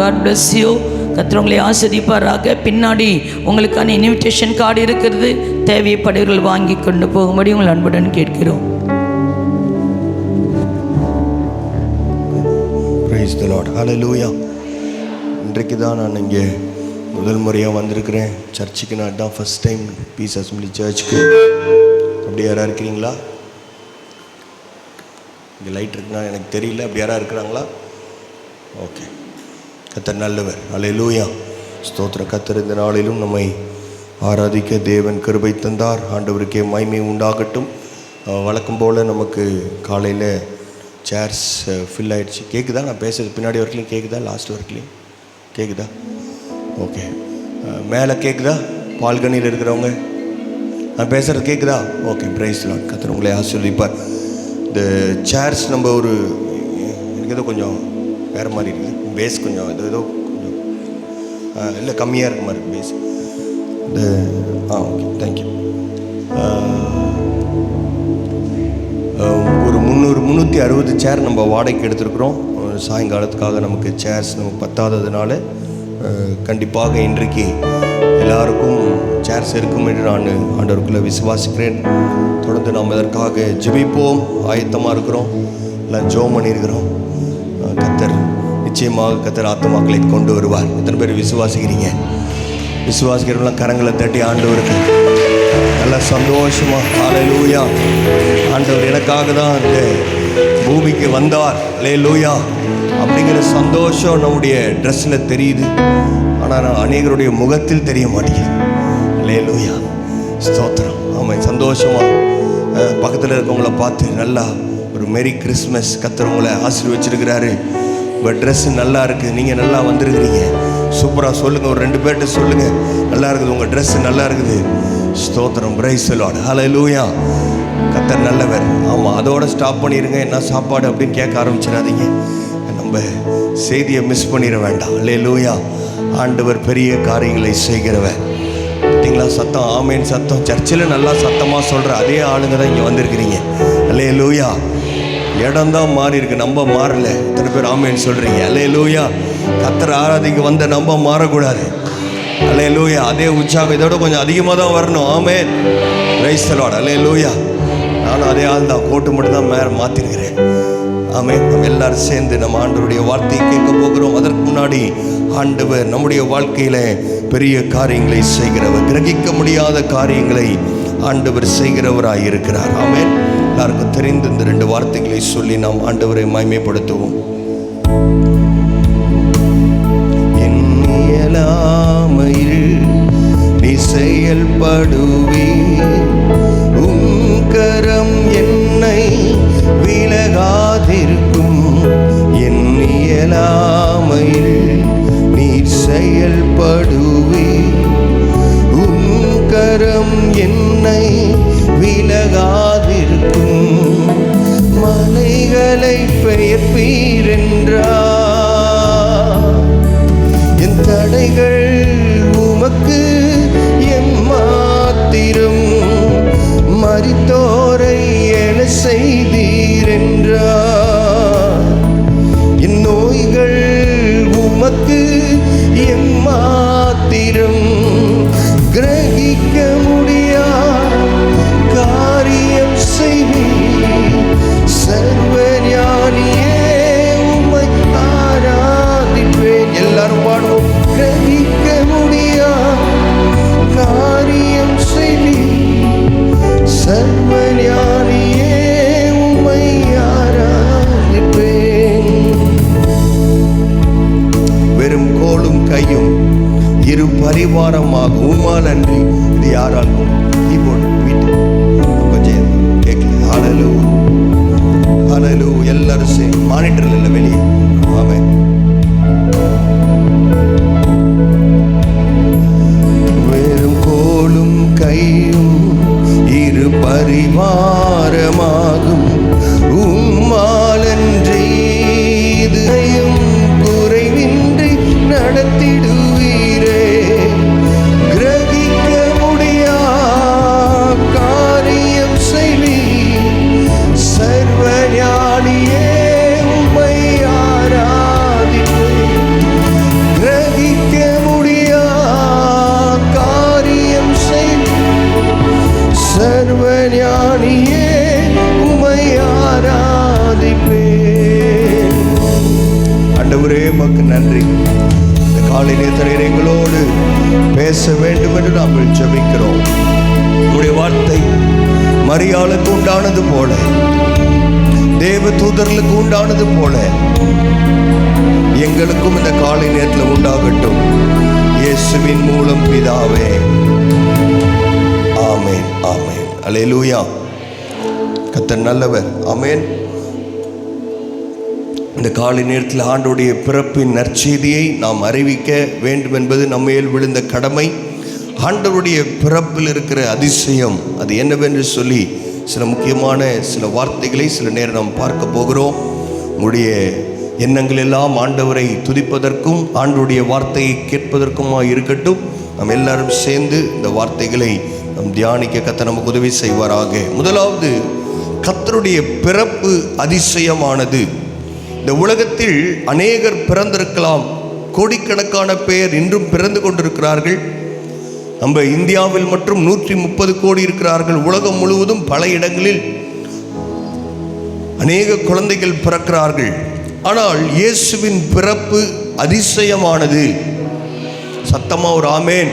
God bless you. கர்த்தர் உங்களை ஆசீர்வதிப்பாராக. பின்னாடி உங்களுக்கான இன்விடேஷன் கார்டு இருக்கிறது. தேவைப்படுவர்கள் வாங்கி கொண்டு போகும்படி உங்கள் அன்புடன் கேட்கிறோம். Praise the Lord. Hallelujah. இன்றைக்கு தான் நான் இங்கே முதல் முறையாக வந்திருக்கிறேன் சர்ச்சுக்கு. நான் தான் ஃபஸ்ட் டைம் பீஸ் அசம்பிளி சர்ச்சுக்கு. அப்படி யாராக இருக்கிறீங்களா? இங்கே லைட் இருக்குன்னா எனக்கு தெரியல. அப்படி யாராக இருக்கிறாங்களா? ஓகே. கர்த்தர் நல்லவர். ஹல்லேலூயா. ஸ்தோத்திர. கர்த்தர் இந்த நாளிலும் நம்மை ஆராதிக்க தேவன் கிருபை தந்தார். ஆண்டவருக்கே மகிமை உண்டாகட்டும். வழக்கம் போல் நமக்கு காலையில் சேர்ஸ் ஃபில் ஆகிடுச்சு. கேட்குதா? நான் பேசுறது பின்னாடி வரைக்கும் கேட்குதா? லாஸ்ட் வரைக்கும் கேட்குதா? ஓகே. மேலே கேட்குதா? பால்கனியில் இருக்கிறவங்க நான் பேசுகிறது கேட்குதா? ஓகே. Praise lord. கர்த்தர் உங்களை ஆசீர்வதிப்பார். இந்த சேர்ஸ் நம்ம ஒரு எனக்கு ஏதோ கொஞ்சம் வேறு மாதிரி இருக்குது. பேஸ் கொஞ்சம் ஏதோ கொஞ்சம் இல்லை கம்மியாக இருக்க மாதிரி இருக்குது பேஸ். இந்த ஓகே, தேங்க்யூ. ஒரு 360 சேர் நம்ம வாடகைக்கு எடுத்துருக்குறோம். சாயங்காலத்துக்காக நமக்கு சேர்ஸ் நமக்கு பத்தாததுனால கண்டிப்பாக இன்றைக்கு எல்லாருக்கும் சேர்ஸ் இருக்கும் என்று நான் ஆண்டவருக்குள்ளே விசுவாசிக்கிறேன். தொடர்ந்து நாம் இதற்காக ஜெபிப்போம். ஆயத்தமாக இருக்கிறோம், எல்லாம் ஜெபம் பண்ணியிருக்கிறோம். கர்த்தர் நிச்சயமாக கர்த்தர் ஆத்துமாக்களை கொண்டு வருவார். எத்தனை பேர் விசுவாசிக்கிறீங்க? விசுவாசிக்கிறவங்களாம் கரங்களை தட்டி ஆண்டவருக்கு நல்லா சந்தோஷமாக ஹல்லேலூயா, ஆண்டவர் எனக்காக தான் இந்த பூமிக்கு வந்தார், ஹல்லேலூயா அப்படிங்கிற சந்தோஷம் நம்முடைய ட்ரெஸ்ஸில் தெரியுது. ஆனால் அநேகருடைய முகத்தில் தெரிய மாட்டேங்குது. ஹல்லேலூயா, ஸ்தோத்திரம். ஆமாம், சந்தோஷமாக பக்கத்தில் இருக்கவங்கள பார்த்து நல்லா ஒரு மெரி கிறிஸ்மஸ், கர்த்தர் உங்களை ஆசீர்வச்சிருக்கிறாரு, உங்கள் ட்ரெஸ்ஸு நல்லா இருக்குது, நீங்கள் நல்லா வந்திருக்கிறீங்க, சூப்பராக சொல்லுங்கள். ஒரு 2 பேர்கிட்ட சொல்லுங்கள், நல்லா இருக்குது, உங்கள் ட்ரெஸ்ஸு நல்லா இருக்குது. ஸ்தோத்திரம். Praise the lord. ஹல்லேலூயா. கர்த்தர் நல்லவர். ஆமாம், அதோடு ஸ்டாப் பண்ணிடுங்க. என்ன சாப்பாடு அப்படின்னு கேட்க ஆரம்பிச்சிடாதீங்க. நம்ம செய்தியை மிஸ் பண்ணிட வேண்டாம். ஹல்லேலூயா. ஆண்டவர் பெரிய காரியங்களை செய்கிறவர். பார்த்தீங்களா சத்தம்? ஆமேன் சத்தம். சர்ச்சில் நல்லா சத்தமாக சொல்கிற அதே ஆளுங்க தான் இங்கே வந்திருக்கிறீங்க. ஹல்லேலூயா. இடம் தான் மாறி இருக்கு, நம்ம மாறலை. எத்தனை பேர் ஆமேன்னு சொல்கிறீங்க? ஹல்லேலூயா. கர்த்தர் ஆராதிக்க வந்த நம்ம மாறக்கூடாது. ஹல்லேலூயா. அதே உற்சாகம் இதோட கொஞ்சம் அதிகமாக தான் வரணும். Amen. Praise the lord. Hallelujah. நானும் அதே ஆள் தான், கோட்டு மட்டும் தான் மாற்றிருக்கிறேன். ஆமென். நம்ம எல்லாரும் சேர்ந்து நம்ம ஆண்டவருடைய வார்த்தையை கேட்க போகிறோம். அதற்கு முன்னாடி ஆண்டவர் நம்முடைய வாழ்க்கையில் பெரிய காரியங்களை செய்கிறவர், கிரகிக்க முடியாத காரியங்களை ஆண்டவர் செய்கிறவராக இருக்கிறார். ஆமென். எல்லாருக்கும் தெரிந்து இந்த 2 வார்த்தைகளை சொல்லி நாம் ஆண்டவரை மகிமைப்படுத்துவோம். நீ செயல்படுவே, உன் கரம் என்னை விலகாதிருக்கும். என் இயலாமையில் நீ செயல்படுவே, உன் கரம் என்னை விலகாதிருக்கும். மலைகளை பெயர்ப்பீரென்றார், என் தடைகள் உமக்கு எம்மாத்திரம். மரித்தோரை எழ செய்தீரென்றார், என் நோய்கள் உமக்கு எம்மாத்திரம். கிரகிக்க முடியா காரியம் செய்வீர், சர்வஞானியே உம்மை ஆராதிப்பேன். எல்லாரும் பாடுவோம். கிரகிக்க முடியா காரியம் செய்வீர், சர்வஞானியே உம்மை ஆராதிப்பேன். வெறும் கோலும் கையும் இரு பரிவாரமாக உம்மால் அன்றி இது யாராலும். கீபோர்டு வீட்டு கொஞ்சம் கேட்கல. ஹல்லேலூயா, ஹல்லேலூயா. எல்லாரும் சேர்ந்து மானிட்டர்ல இல்லை, வெளியே. ஆமென். வெறும் கோலும் கையும் இரு பரிவாரமாகும் உம்மாலன்றி இதையும் குறைவின்றி நடத்திடுவீரே. கிரகிக்க முடியா காரியம் செய்வீர், சர்வஞானியே உம்மை ஆராதிப்பேன். கிரகிக்க முடியா காரியம் செய்வீர், சர்வஞானியே உம்மை ஆராதிப்பேன். ஆண்டவரே உமக்கு நன்றி. இந்த காலை நேரத்தில் எங்களோடு பேச வேண்டும் என்று நாங்கள் ஜெபிக்கிறோம். உம்முடைய வார்த்தை மரியாளுக்கு உண்டானது போல, தேவ தூதர்களுக்கு உண்டானது போல எங்களுக்கும் இந்த காலை நேரத்தில் உண்டாகட்டும். இயேசுவின் மூலம் பிதாவே, ஆமென், ஆமென். அல்லேலூயா. கர்த்தர் நல்லவர். ஆமென். இந்த காலை நேரத்தில் ஆண்டவருடைய பிறப்பின் நற்செய்தியை நாம் அறிவிக்க வேண்டும் என்பது நம்மேல் விழுந்த கடமை. ஆண்டவருடைய பிறப்பில் இருக்கிற அதிசயம் அது என்னவென்று சொல்லி சில முக்கியமான சில வார்த்தைகளை சில நேரம் நாம் பார்க்க போகிறோம். உங்களுடைய எண்ணங்கள் எல்லாம் ஆண்டவரை துதிப்பதற்கும் ஆண்டவருடைய வார்த்தையை கேட்பதற்குமாக இருக்கட்டும். நாம் எல்லாரும் சேர்ந்து இந்த வார்த்தைகளை நாம் தியானிக்க கர்த்தர் நமக்கு உதவி செய்வாராக. முதலாவது, கர்த்தருடைய பிறப்பு அதிசயமானது. இந்த உலகத்தில் அநேகர் பிறந்திருக்கலாம், கோடிக்கணக்கான பேர் இன்றும் பிறந்து கொண்டிருக்கிறார்கள். நம்ம இந்தியாவில் மற்றும் 130 கோடி இருக்கிறார்கள். உலகம் முழுவதும் பல இடங்களில் அநேக குழந்தைகள் பிறக்கிறார்கள். ஆனால் இயேசுவின் பிறப்பு அதிசயமானது. சத்தமா ஒரு ஆமேன்.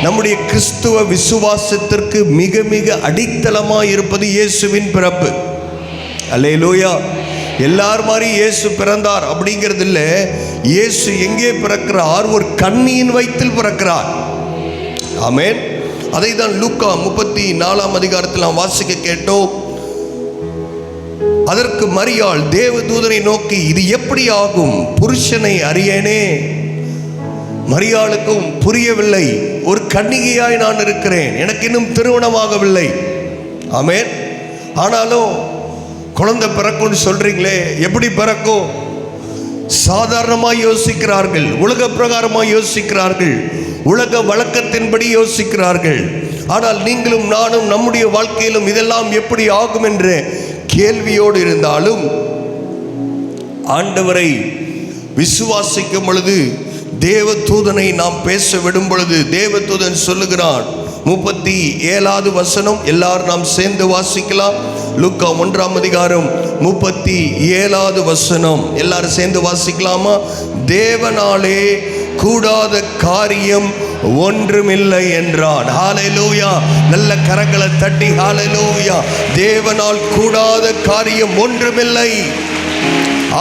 நம்முடைய கிறிஸ்துவ விசுவாசத்திற்கு மிக மிக அடித்தளமாக இருப்பது இயேசுவின் பிறப்பு. அல்லேலூயா. எல்லார் மாதிரி இயேசு பிறந்தார் அப்படிங்கிறது இல்லை. இயேசு எங்கே பிறக்கிறார்? ஒரு கன்னியின் வயிற்றில் பிறக்கிறார். ஆமென். அதை தான் லூக்கா 34ஆம் அதிகாரத்தில் நாம் வாசிக்க கேட்டோம். அதற்கு மரியாள் தேவதூதனை நோக்கி, இது எப்படி ஆகும்? புருஷனை அறியேனே. மரியாளுக்கும் புரியவில்லை. ஒரு கன்னிகையாய் நான் இருக்கிறேன், எனக்கு இன்னும் திருமணமாகவில்லை. ஆமென். ஆனாலும் குழந்தை பிறக்கும்னு சொல்றீங்களே, எப்படி பிறக்கும்? சாதாரணமாக யோசிக்கிறார்கள், உலக பிரகாரமாக யோசிக்கிறார்கள், உலக வழக்கத்தின்படி யோசிக்கிறார்கள். ஆனால் நீங்களும் நானும் நம்முடைய வாழ்க்கையிலும் இதெல்லாம் எப்படி ஆகும் என்ற கேள்வியோடு இருந்தாலும் ஆண்டவரை விசுவாசிக்கும் பொழுது, தேவதூதனை நாம் பேச விடும் பொழுது, தேவதூதன் சொல்லுகிறான். 37வது வசனம் எல்லாரும் நாம் சேர்ந்து வாசிக்கலாம். லூக்கா 1ஆம் அதிகாரம் 37வது வசனம் எல்லாரும் சேர்ந்து வாசிக்கலாமா? தேவனாலே கூடாத காரியம் ஒன்றுமில்லை என்றான். ஹல்லேலூயா. நல்ல கரங்களை தட்டி ஹல்லேலூயா. தேவனால் கூடாத காரியம் ஒன்றுமில்லை.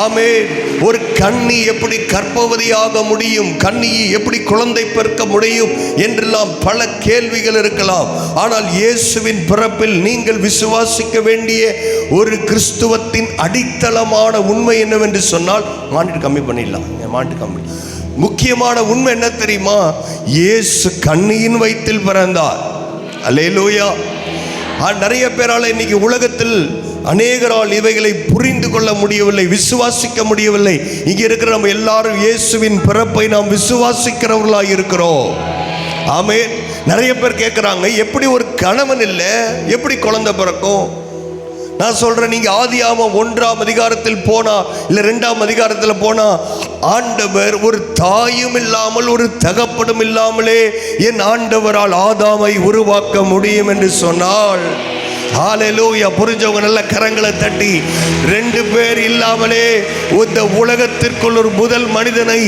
ஆமென். ஒரு கன்னி எப்படி கர்ப்பவதியாக முடியும்? கன்னியை எப்படி குழந்தை பிறக்க முடியும் என்றெல்லாம் பல கேள்விகள் இருக்கலாம். ஆனால் இயேசுவின் பிறப்பில் நீங்கள் விசுவாசிக்க வேண்டிய ஒரு கிறிஸ்துவத்தின் அடித்தளமான உண்மை என்னவென்று சொன்னால், மானிட்டு கம்மி பண்ணிடலாம், மானிட்டு கம்மி. முக்கியமான உண்மை என்ன தெரியுமா? இயேசு கன்னியின் வயிற்றில் பிறந்தார். அல்லேலூயா. நிறைய பேரால் இன்னைக்கு உலகத்தில் அநேகரால் இவைகளை புரிந்து கொள்ள முடியவில்லை, விசுவாசிக்க முடியவில்லை. இங்கே இருக்கிற நம்ம எல்லாரும் இயேசுவின் பிறப்பை நாம் விசுவாசிக்கிறவர்களாக இருக்கிறோம். ஆமென். நிறைய பேர் கேட்குறாங்க, எப்படி ஒரு கணவன் இல்லை எப்படி குழந்தை பிறக்கும்? நான் சொல்றேன், நீங்க ஆதியாகமம் 1ஆம் அதிகாரத்தில் போனா இல்ல 2ஆம் அதிகாரத்தில் போனா, ஆண்டவர் ஒரு தாயும் இல்லாமல் ஒரு தகப்பனும் இல்லாமலே என் ஆண்டவரால் ஆதாமை உருவாக்க முடியும் என்று சொன்னால், ஹல்லேலூயா. புரிஞ்சவங்க நல்ல கரங்களை தட்டி, 2 பேர் இல்லாமலே இந்த உலகத்திற்குள் ஒரு முதல் மனிதனை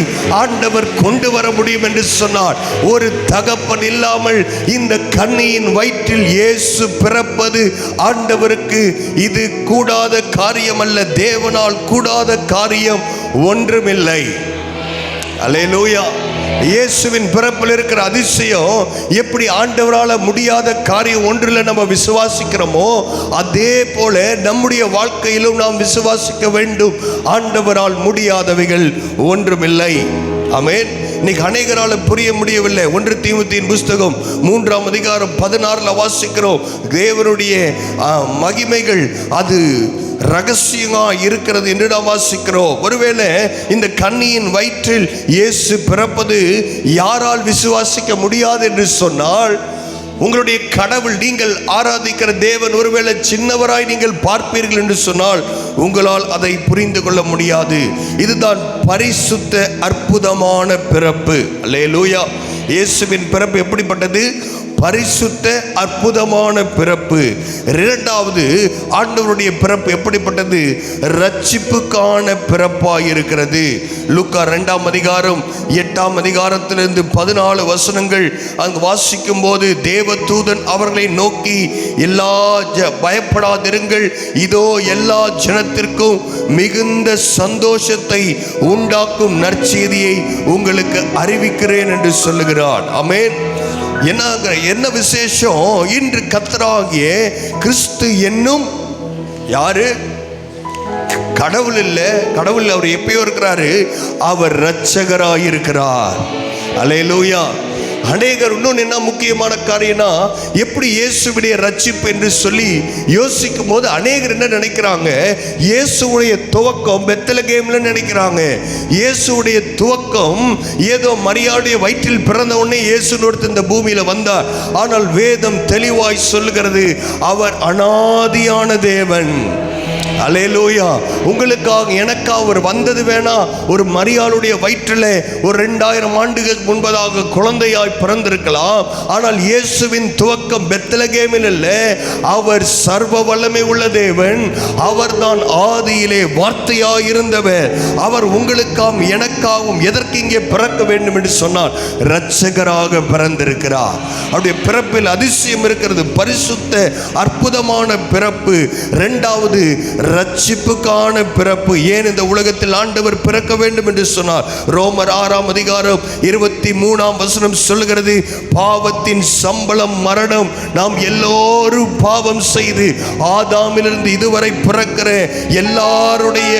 ஆண்டவர் கொண்டு வர முடியும் என்று சொன்னார். ஒரு தகப்பன் இல்லாமல் இந்த கன்னியின் வயிற்றில் இயேசு பிறப்பது ஆண்டவருக்கு இது கூடாத காரியம் அல்ல. தேவனால் கூடாத காரியம் ஒன்றுமில்லை. அல்லேலூயா. இயேசுவின் பிறப்பில் இருக்கிற அதிசயம் எப்படி ஆண்டவரால் முடியாத காரியம் ஒன்றில் நம்ம விசுவாசிக்கிறோமோ, அதே போல நம்முடைய வாழ்க்கையிலும் நாம் விசுவாசிக்க வேண்டும். ஆண்டவரால் முடியாதவைகள் ஒன்றுமில்லை. ஆமென். இன்னைக்கு அநேகரால் புரிய முடியவில்லை. 1 தீமோத்தேயுவின் புஸ்தகம் 3ஆம் அதிகாரம் 16 வாசிக்கிறோம். தேவனுடைய மகிமைகள் அது ரகசியமா இருக்கிறது என்று நாம் வாசிக்கிறோம். ஒருவேளை இந்த கன்னியின் வயிற்றில் இயேசு பிறப்பது யாரால் விசுவாசிக்க முடியாது என்று சொன்னால், உங்களுடைய கடவுள், நீங்கள் ஆராதிக்கிற தேவன் ஒருவேளை சின்னவராய் நீங்கள் பார்ப்பீர்கள் என்று சொன்னால் உங்களால் அதை புரிந்து கொள்ள முடியாது. இதுதான் பரிசுத்த அற்புதமான பிறப்பு. அல்லேலூயா. இயேசுவின் பிறப்பு எப்படிப்பட்டது? பரிசுத்த அற்புதமான பிறப்பு. இரண்டாவது, ஆண்டவருடைய பிறப்பு எப்படிப்பட்டது? ரட்சிப்புக்கான பிறப்பாய் இருக்கிறது. லூக்கா 2ஆம் அதிகாரம் 8ஆம் அதிகாரத்திலிருந்து 14 வசனங்கள் அங்கு வாசிக்கும் போது, தேவதூதன் அவர்களை நோக்கி, எல்லா பயப்படாதிருங்கள், இதோ எல்லா ஜனத்திற்கும் மிகுந்த சந்தோஷத்தை உண்டாக்கும் நற்செய்தியை உங்களுக்கு அறிவிக்கிறேன் என்று சொல்லுகிறான். ஆமென். என்ன விசேஷம்? இன்று கர்த்தராகிய கிறிஸ்து என்னும் யாரு? கடவுள் இல்லை, கடவுள் அவர் எப்பயோ இருக்கிறாரு, அவர் இரட்சகராயிருக்கிறார். அல்லேலூயா. அநேகர் இன்னொன்று என்ன முக்கியமான காரியம்னா, எப்படி இயேசுவுடைய ரட்சிப்பு என்று சொல்லி யோசிக்கும் போது அநேகர் என்ன நினைக்கிறாங்க, இயேசுடைய துவக்கம் பெத்லகேம்ல நினைக்கிறாங்க. இயேசுடைய துவக்கம் ஏதோ மரியாளுடைய வயிற்றில் பிறந்த உடனே இயேசு ஒருத்தர் இந்த பூமியில வந்தார். ஆனால் வேதம் தெளிவாய் சொல்லுகிறது, அவர் அனாதியான தேவன். அல்லேலூயா. உங்களுக்காக எனக்காக அவர் வந்தது வேணா, ஒரு மரியாளுடைய வயிற்றில் ஒரு 2000 ஆண்டுகளுக்கு முன்பதாக குழந்தையாய் பிறந்திருக்கலாம். ஆனால் இயேசுவின் துவக்கம் பெத்லகேமில் இல்லை, அவர் சர்வ வல்லமை உள்ள தேவன். அவர் தான் ஆதியிலே வார்த்தையாய் இருந்தவர். அவர் உங்களுக்காகவும் எனக்காகவும் எதற்கு இங்கே பிறக்க வேண்டும் என்று சொன்னால் இரட்சகராக பிறந்திருக்கிறார். அவருடைய பிறப்பில் அதிசயம் இருக்கிறது, பரிசுத்த அற்புதமான பிறப்பு. இரண்டாவது ரட்சிப்புக்கான பிறப்பு. ஏன் இந்த உலகத்தில் ஆண்டவர் பிறக்க வேண்டும் என்று சொன்னார்? ரோமர் 6ஆம் அதிகாரம் 23ஆம் வசனம் சொல்லுகிறது, பாவத்தின் சம்பளம் மரணம். நாம் எல்லோரும் பாவம் செய்து ஆதாமிலிருந்து இதுவரை பிறக்கிற எல்லாருடைய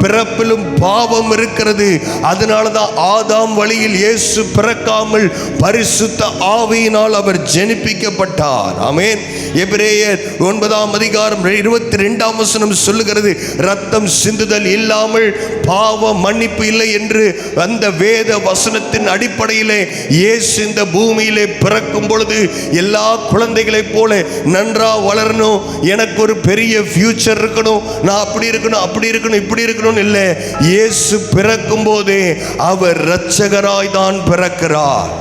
பிறப்பிலும் பாவம் இருக்கிறது. அதனாலதான் ஆதாம் வழியில் இயேசு பிறக்காமல் பரிசுத்த ஆவியினால் அவர் ஜெனிப்பிக்கப்பட்டார். ஆமென். எபிரேயர் 9ஆம் அதிகாரம் 22ஆம் வசனம் சொல்லுகிறது, ரத்தம் சிந்துதல் இல்லாமல் பாவ மன்னிப்பு இல்லை என்று. அந்த வேத வசனத்தின் அடிப்படையிலே இயேசு இந்த பூமியிலே பிறக்கும் பொழுது எல்லா குழந்தைகளைப் போல நன்றா வளரணும், எனக்கு ஒரு பெரிய ஃபியூச்சர் இருக்கணும், நான் அப்படி இருக்கணும் அப்படி இருக்கணும் இப்படி இருக்கணும் இல்லை. இயேசு பிறக்கும் போதே அவர் இரட்சகராய் தான் பிறக்கிறார்.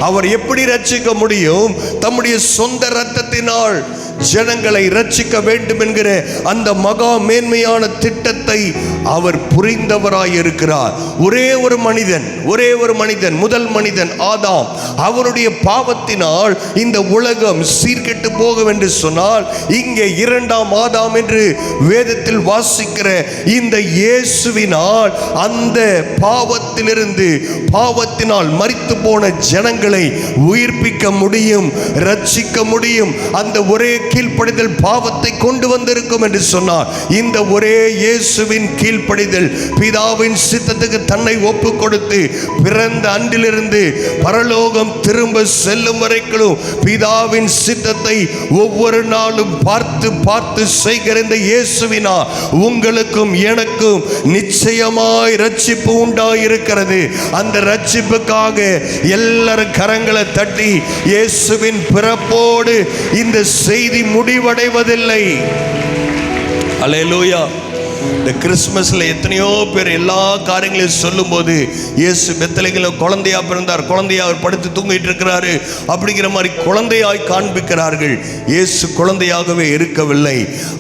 அவர் எப்படி ரட்சிக்க முடியும்? தம்முடைய சொந்த இரத்தத்தினால் ஜனங்களை ரட்சிக்க வேண்டும் என்கிற அந்த மகா மேன்மையான திட்டத்தை அவர் புரிந்தவராய் இருக்கிறார். ஒரே ஒரு மனிதன், முதல் மனிதன் ஆதாம், அவருடைய பாவத்தினால் இந்த உலகம் சீர்கெட்டு போகும் என்று சொன்னால், இங்கே 2ஆம் ஆதாம் என்று வேதத்தில் வாசிக்கிற இந்த இயேசுவினால் அந்த பாவத்திலிருந்து, பாவத்தினால் மரித்து போன ஜனங்களை உயிர்ப்பிக்க முடியும், ரட்சிக்க முடியும். அந்த ஒரே கீழ்ப்படிதல் பாவத்தை கொண்டு வந்திருக்கும் என்று சொன்னார். இந்த ஒரே இயேசுவின் கீழ்ப்படிதல், பிதாவின் சித்தத்துக்கு தன்னை ஒப்பு கொடுத்து பிறந்த அன்றிலிருந்து பரலோகம் திரும்ப செல்லும் வரைக்கும் பிதாவின் சித்தத்தை ஒவ்வொரு நாளும் பார்த்து பார்த்து செய்கிற இந்த இயேசுவினா உங்களுக்கும் எனக்கும் நிச்சயமாய் ரட்சிப்பு உண்டாயிருக்கிறது. அந்த ரட்சிப்புக்காக எல்லாரும் கரங்களை தட்டி இயேசுவின் பிறப்போடு இந்த செய்தி முடிவடைவதில்லை. அல்லேலூயா. இந்த கிறிஸ்மஸ்ல எத்தனையோ பேர் எல்லா காரியங்களையும் சொல்லும் போது, இயேசு பெத்லகேமில் குழந்தையா பிறந்தார், குழந்தையா அவர் படுத்து தூங்கிட்டு இருக்கிறாரு அப்படிங்கிற மாதிரி குழந்தையாய் காண்பிக்கிறார்கள். இயேசு குழந்தையாகவே இருக்கவில்லை,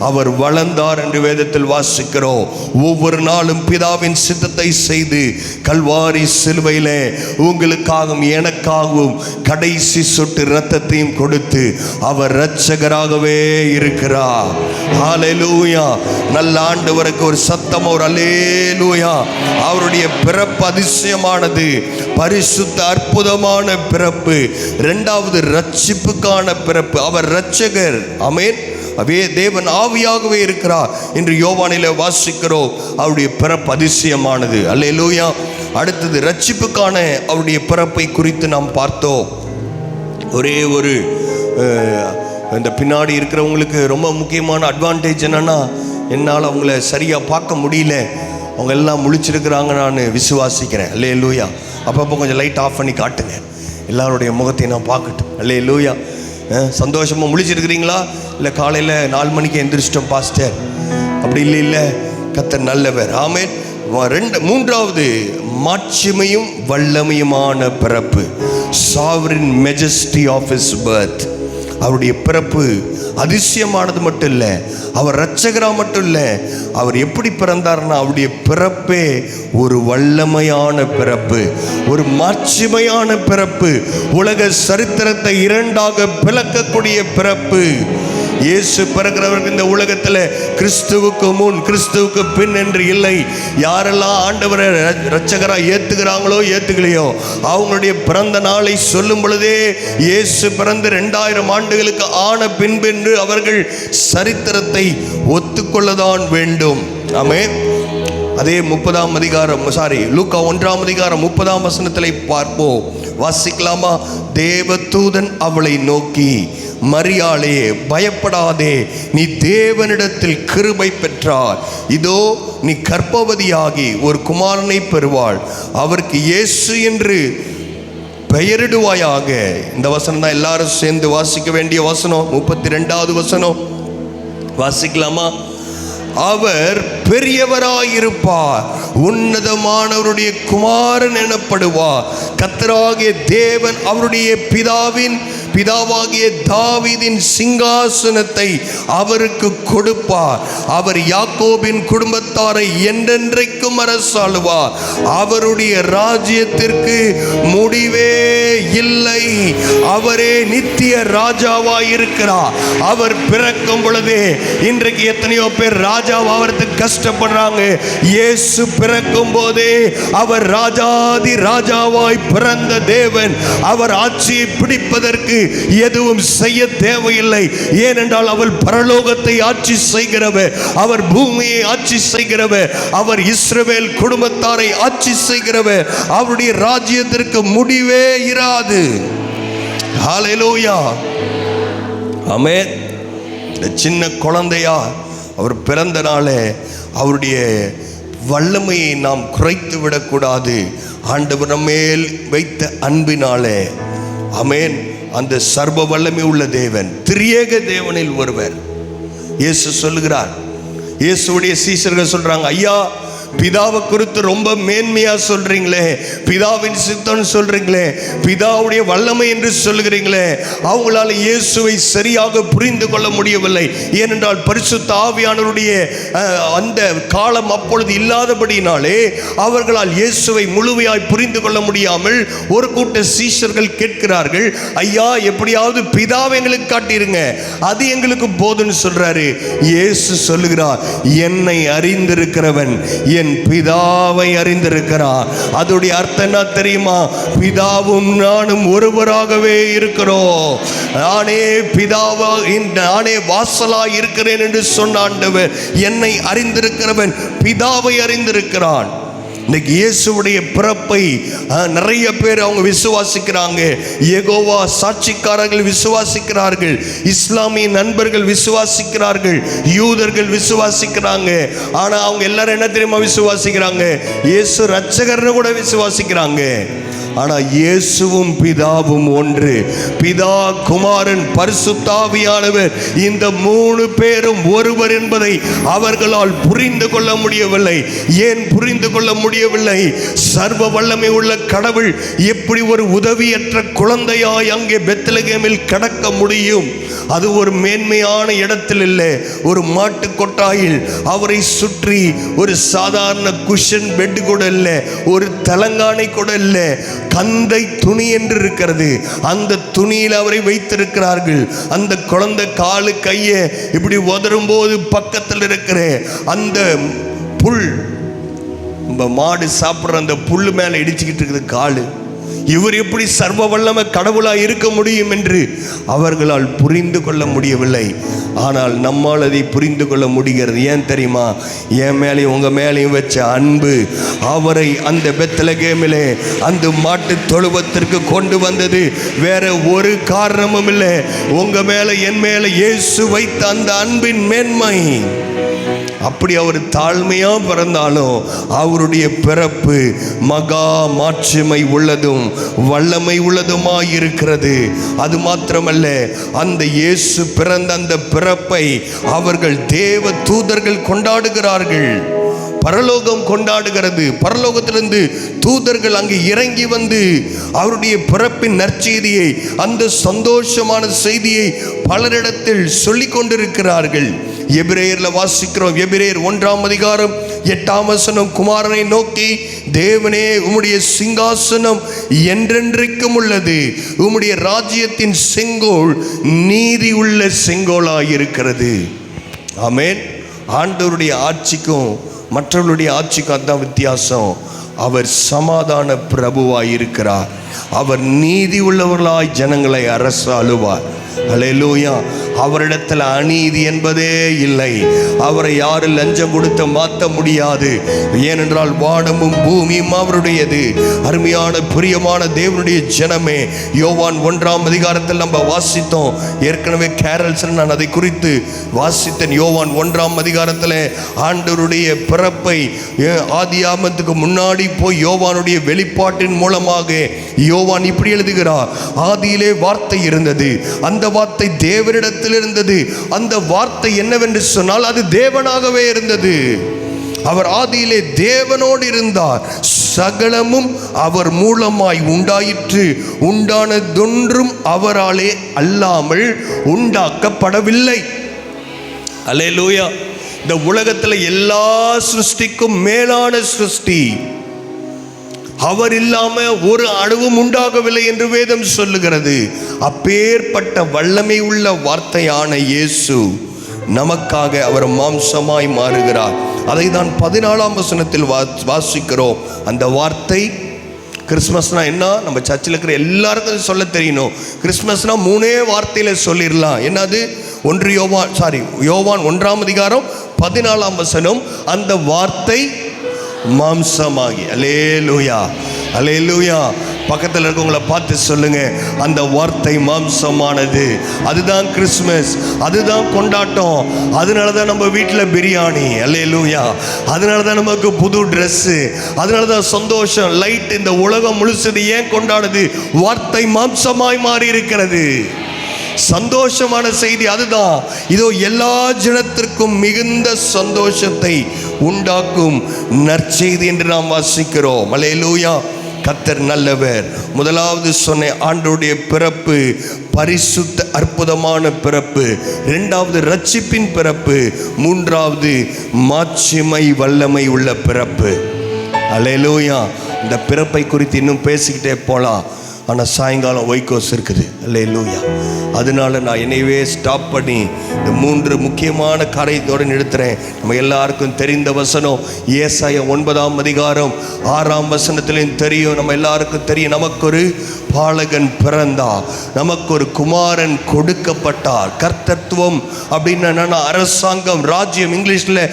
அவர் வளர்ந்தார் என்று வேதத்தில் வாசிக்கிறோம். ஒவ்வொரு நாளும் பிதாவின் சித்தத்தை செய்து கல்வாரி சிலுவையிலே உங்களுக்காகவும் எனக்காகவும் கடைசி சொட்டு இரத்தத்தையும் கொடுத்து அவர் இரட்சகராகவே இருக்கிறார். ஹல்லேலூயா. நல்ல ஆண்டவருக்கு ஒரு சத்தம், ஒரு அல்லேலூயா. அவருடைய பிறப்பு அதிசயமானது, பரிசுத்த அற்புதமான பிறப்பு. இரண்டாவது ரட்சிப்புக்கான பிறப்பு. அவர் இரட்சகர். ஆமென். தேவன் ஆவியாகவே இருக்கிறார் என்று யோவானிலே வாசிக்கிறோம். அவருடைய பிறப்பு அதிசயமானது. அல்லேலூயா. அடுத்தது ரட்சிப்புக்கான அவருடைய பிறப்பை குறித்து நாம் பார்த்தோம். ஒரே ஒரு இந்த பின்னாடி இருக்கிறவங்களுக்கு ரொம்ப முக்கியமான அட்வான்டேஜ் என்னன்னா, என்னால் அவங்கள சரியாக பார்க்க முடியல, அவங்க எல்லாம் முழிச்சிருக்கிறாங்க நான் விசுவாசிக்கிறேன். அல்லேலூயா. அப்பப்போ கொஞ்சம் லைட் ஆஃப் பண்ணி காட்டுங்க, எல்லாருடைய முகத்தையும் நான் பார்க்கட்டும். அல்லேலூயா. சந்தோஷமாக முழிச்சிருக்கிறீங்களா? இல்லை காலையில் 4 மணிக்கு எந்திரிச்சிட்டோம் பாஸ்டர், அப்படி இல்லை. கர்த்தர் நல்லவர். ஆமென். மூன்றாவது மாட்சிமையும் வல்லமையுமான பிறப்பு. Sovereign majesty of his birth. அவருடைய பிறப்பு அதிசயமானது மட்டும் இல்லை, அவர் இரட்சகரா மட்டும் இல்லை, அவர் எப்படி பிறந்தார்னா அவருடைய பிறப்பே ஒரு வல்லமையான பிறப்பு, ஒரு மாட்சிமையான பிறப்பு, உலக சரித்திரத்தை இரண்டாக பிளக்கக்கூடிய பிறப்பு. இயேசு பிறக்கிறவர்கள் இந்த உலகத்தில் கிறிஸ்துவுக்கு முன் கிறிஸ்துவுக்கு பின் என்று இல்லை. யாரெல்லாம் ஆண்டவரை இரட்சகராக ஏற்றுக்கிறாங்களோ ஏற்றுக்கலையோ அவங்களுடைய பிறந்த நாளை சொல்லும் பொழுதே இயேசு பிறந்து 2000 ஆண்டுகளுக்கு ஆன பின்பென்று அவர்கள் சரித்திரத்தை ஒத்துக்கொள்ளதான் வேண்டும். ஆமென். அதே 30ஆம் அதிகாரம் லூக்கா 1ஆம் அதிகாரம் 30ஆம் வசனத்திலே பார்ப்போம். வாசிக்கலாமா? தேவதூதன் அவளை நோக்கி, மரியாளே பயப்படாதே, நீ தேவனிடத்தில் கிருபை பெற்றாய். இதோ நீ கர்ப்பவதியாகி ஒரு குமாரனை பெறுவாள். அவருக்கு இயேசு என்று பெயரிடுவாயாக. இந்த வசனம் தான் எல்லாரும் சேர்ந்து வாசிக்க வேண்டிய வசனம். 32வது வசனம் வாசிக்கலாமா? அவர் பெரியவராயிருப்பார், உன்னதமானவருடைய குமாரன் எனப்படுவார். கர்த்தராகிய தேவன் அவருடைய பிதாவாகிய தாவீதின் சிங்காசனத்தை அவருக்கு கொடுப்பார். அவர் யாக்கோபின் குடும்பத்தாரை என்றென்றைக்கும் அரசாளுவார். அவருடைய ராஜ்யத்திற்கு முடிவே இல்லை. அவரே நித்திய ராஜாவாய் இருக்கிறார். அவர் பிறக்கும் பொழுதே, இன்றைக்கு எத்தனையோ பேர் ராஜாவாகிறதுக்கு கஷ்டப்படுறாங்க. இயேசு பிறக்கும் போதே அவர் ராஜாதி ராஜாவாய் பிறந்த தேவன். அவர் ஆட்சியை பிடிப்பதற்கு எதுவும் செய்ய தேவையில்லை. ஏனென்றால் அவர் பரலோகத்தை ஆட்சி செய்கிறவர், அவர் பூமியை ஆட்சி செய்கிறவர், அவர் இஸ்ரவேல் குடும்பத்தாரை ஆட்சி செய்கிறவர். அவருடைய ராஜ்யத்திற்கு முடிவே இராது. ஹல்லேலூயா, ஆமென். இந்த சின்ன குழந்தையா அவர் பிறந்த நாளே அவருடைய வல்லமையை நாம் குறைத்து விடக்கூடாது. ஆண்டவர் மேல் வைத்த அன்பினாலே, ஆமென், அந்த சர்வ வல்லமை உள்ள தேவன், திரியேக தேவனில் ஒருவர். இயேசு சொல்லுகிறார், இயேசுடைய சீஷர்கள் சொல்றாங்க, ஐயா பிதாவை குறித்து ரொம்ப மேன்மையா சொல்றீங்களே, பிதாவின் சித்தம் சொல்றீங்களே, பிதாவுடைய வல்லமை என்று சொல்லுகிறீங்களே, அவங்களால இயேசுவை சரியாக புரிந்து கொள்ள முடியவில்லை. ஏனென்றால் பரிசுத்த ஆவியானவருடைய அந்த காலம் அப்பொழுது இல்லாதபடினாலே அவர்களால் இயேசுவை முழுமையாய் புரிந்து கொள்ள முடியாமல் ஒரு கூட்ட சீஷர்கள் கேட்கிறார்கள், ஐயா எப்படியாவது பிதாவை எங்களுக்கு காட்டிருங்க, அது எங்களுக்கு போதுன்னு சொல்றாரு. இயேசு சொல்லுகிறார், என்னை அறிந்திருக்கிறவன் என் பிதாவை அறிந்திருக்கிறார். அதோடைய அர்த்தம் என்ன தெரியுமா? பிதாவும் நானும் ஒருவராகவே இருக்கிறோம். நானே பிதாவா, நானே வாசலா இருக்கிறேன் என்று சொன்ன ஆண்டவர் என்னை அறிந்திருக்கிறவன் பிதாவை அறிந்திருக்கிறான். இன்னைக்கு இயேசுடைய பிறப்பை நிறைய பேர் அவங்க விசுவாசிக்கிறாங்க. யெகோவா சாட்சிக்காரர்கள் விசுவாசிக்கிறார்கள், இஸ்லாமிய நண்பர்கள் விசுவாசிக்கிறார்கள், யூதர்கள் விசுவாசிக்கிறாங்க. ஆனா அவங்க எல்லாரும் என்ன தெரியுமா விசுவாசிக்கிறாங்க? இயேசு இரட்சகர்னு கூட விசுவாசிக்கிறாங்க. ஆனா இயேசுவும் பிதாவும் ஒன்று. பிதா, குமாரன், பரிசுத்த ஆவியானவர், இந்த 3 பேரும் ஒருவர் என்பதை அவர்களால் புரிந்து கொள்ள முடியவில்லை. ஏன் புரிந்து கொள்ள முடியவில்லை? சர்வ வல்லமை உள்ள கடவுள் எப்படி ஒரு உதவியற்ற குழந்தையாய் அங்கே பெத்லகேமில் கடக்க முடியும்? அது ஒரு மேன்மையான இடத்தில் இல்லை, ஒரு மாட்டு கொட்டாயில் அவரை சுற்றி ஒரு சாதாரண குஷன் பெட் கூட இல்லை, ஒரு தலங்கானை கூட இல்லை, கந்தை துணி என்று இருக்கிறது. அந்த துணியில் அவரை வைத்திருக்கிறார்கள். அந்த குழந்தை காலு கையை இப்படி உதரும் போது பக்கத்தில் இருக்கிற அந்த புல், மாடு சாப்பிட்ற அந்த புல் மேலே இடிச்சுக்கிட்டு இருக்குது காலு. இவர் எப்படி சர்வ வல்லமை கடவுளாக இருக்க முடியும் என்று அவர்களால் புரிந்து கொள்ள முடியவில்லை. ஆனால் நம்மால் அதை புரிந்து கொள்ள முடிகிறது. ஏன் தெரியுமா? என் மேலேயும் உங்கள் மேலேயும் வச்ச அன்பு அவரை அந்த பெத்லகேமிலே அந்த மாட்டு தொழுவத்திற்கு கொண்டு வந்தது வேற ஒரு காரணமும் இல்லை. உங்கள் மேலே என் மேலே இயேசு வைத்த அந்த அன்பின் மேன்மை. அப்படி அவர் தாழ்மையா பிறந்தாலும் அவருடைய பிறப்பு மகா மாட்சிமை உள்ளதும் வல்லமை உள்ளதுமாய் இருக்கிறது. அது மாத்திரமல்ல, அந்த இயேசு பிறந்த அந்த பிறப்பை அவர்கள் தேவ தூதர்கள் கொண்டாடுகிறார்கள். பரலோகம் கொண்டாடுகிறது. பரலோகத்திலிருந்து தூதர்கள் அங்கு இறங்கி வந்து அவருடைய பிறப்பின் நற்செய்தியை, அந்த சந்தோஷமான செய்தியை பலரிடத்தில் சொல்லிக் கொண்டிருக்கிறார்கள். எபிரேயர்ல வாசிக்கிறோம். எபிரேயர் 1ஆம் அதிகாரம் 8ஆம் வசனம், குமாரனை நோக்கி, தேவனே உம்முடைய சிங்காசனம் என்றென்றைக்கும் உள்ளது, உம்முடைய ராஜ்யத்தின் செங்கோல் நீதி உள்ள செங்கோலாயிருக்கிறது. ஆமென். ஆண்டவருடைய ஆட்சிக்கும் மற்றவர்களுடைய ஆட்சிக்கும் அதுதான் வித்தியாசம். அவர் சமாதான பிரபுவாய் இருக்கிறார். அவர் நீதி உள்ளவர்களாய் ஜனங்களை அரசாளுவார். அல்லேலூயா. அவரிடத்தில் அநீதி என்பதே இல்லை. அவரை யாரும் லஞ்சம் கொடுத்து மாற்ற முடியாது. ஏனென்றால் வானமும் பூமியும் அவருடையது. அருமையான பிரியமான தேவனுடைய ஜனமே, யோவான் 1ஆம் அதிகாரத்தில் நம்ம வாசித்தோம். ஏற்கனவே கேரல்ஸ் நான் அதை குறித்து வாசித்தேன். யோவான் 1ஆம் அதிகாரத்தில் ஆண்டவருடைய பிறப்பை ஆதியாகமத்துக்கு முன்னாடி போய் யோவானுடைய வெளிப்பாட்டின் மூலமாக யோவான் இப்படி எழுதுகிறார், ஆதியிலே வார்த்தை இருந்தது, அந்த வார்த்தை தேவனிடத்தில் இருந்தது, அந்த வார்த்தை என்னவென்று சொன்னால் அது தேவனாகவே இருந்தது. அவர் ஆதியிலே தேவனோடு இருந்தார். சகலமும் அவர் மூலமாய் உண்டாயிற்று, உண்டானதொன்றும் அவராலே அல்லாமல் உண்டாக்கப்படவில்லை. அல்லேலூயா. இந்த உலகத்தில் எல்லா சிருஷ்டிக்கும் மேலான சிருஷ்டி அவர் இல்லாம ஒரு அணுவும் உண்டாகவில்லை என்று வேதம் சொல்லுகிறது. அப்பேற்பட்ட வல்லமை உள்ள வார்த்தையான இயேசு நமக்காக அவர் மாம்சமாய் மாறுகிறார். அதை தான் 14ஆம் வசனத்தில் வாசிக்கிறோம். அந்த வார்த்தை கிறிஸ்மஸ்னா என்ன? நம்ம சர்ச்சில் இருக்கிற எல்லாருக்கும் சொல்ல தெரியணும். கிறிஸ்மஸ்னா 3 வார்த்தையில சொல்லிடலாம். என்னது? யோவான் 1ஆம் அதிகாரம் 14ஆம் வசனம், அந்த வார்த்தை மாம்சமாகி. அல்லேலூயா, அல்லேலூயா. பக்கத்தில் இருக்கவங்களை பார்த்து சொல்லுங்க, அந்த வார்த்தை மாம்சமானது. அதுதான் கிறிஸ்மஸ், அதுதான் கொண்டாட்டம். அதனால தான் நம்ம வீட்டில் பிரியாணி. அல்லேலூயா. அதனால தான் நமக்கு புது ட்ரெஸ்ஸு, அதனால தான் சந்தோஷம், லைட். இந்த உலகம் முழுசது ஏன் கொண்டாடுது? வார்த்தை மாம்சமாய் மாறி இருக்கிறது. சந்தோஷமான செய்தி அதுதான். இதோ எல்லா ஜனத்திற்கும் மிகுந்த சந்தோஷத்தை உண்டாக்கும் நற்செய்தி என்று நாம் வாசிக்கிறோம். அல்லேலூயா. கர்த்தர் நல்லவர். முதலாவது சொன்ன ஆண்டவருடைய பிறப்பு பரிசுத்த அற்புதமான பிறப்பு. 2வது ரட்சிப்பின் பிறப்பு. 3வது மாட்சிமை வல்லமை உள்ள பிறப்பு. அல்லேலூயா. இந்த பிறப்பை குறித்து இன்னும் பேசிக்கிட்டே போகலாம். ஆனால் சாயங்காலம் வைக்கோஸ் இருக்குது. அல்லேலூயா. அதனால நான் என்னையவே ஸ்டாப் பண்ணி இந்த 3 முக்கியமான காரியத்தோடு நிறுத்துறேன். நம்ம எல்லாருக்கும் தெரிந்த வசனம் ஏசாயா 9ஆம் அதிகாரம் 6ஆம் வசனத்திலையும் தெரியும். நம்ம எல்லாருக்கும் தெரியும், நமக்கு ஒரு பாலகன் பிறந்தார், நமக்கு ஒரு குமாரன் கொடுக்கப்பட்டார். கர்த்தத்துவம் அப்படின்னு என்னன்னா அரசாங்கம், ராஜ்யம். இங்கிலீஷில்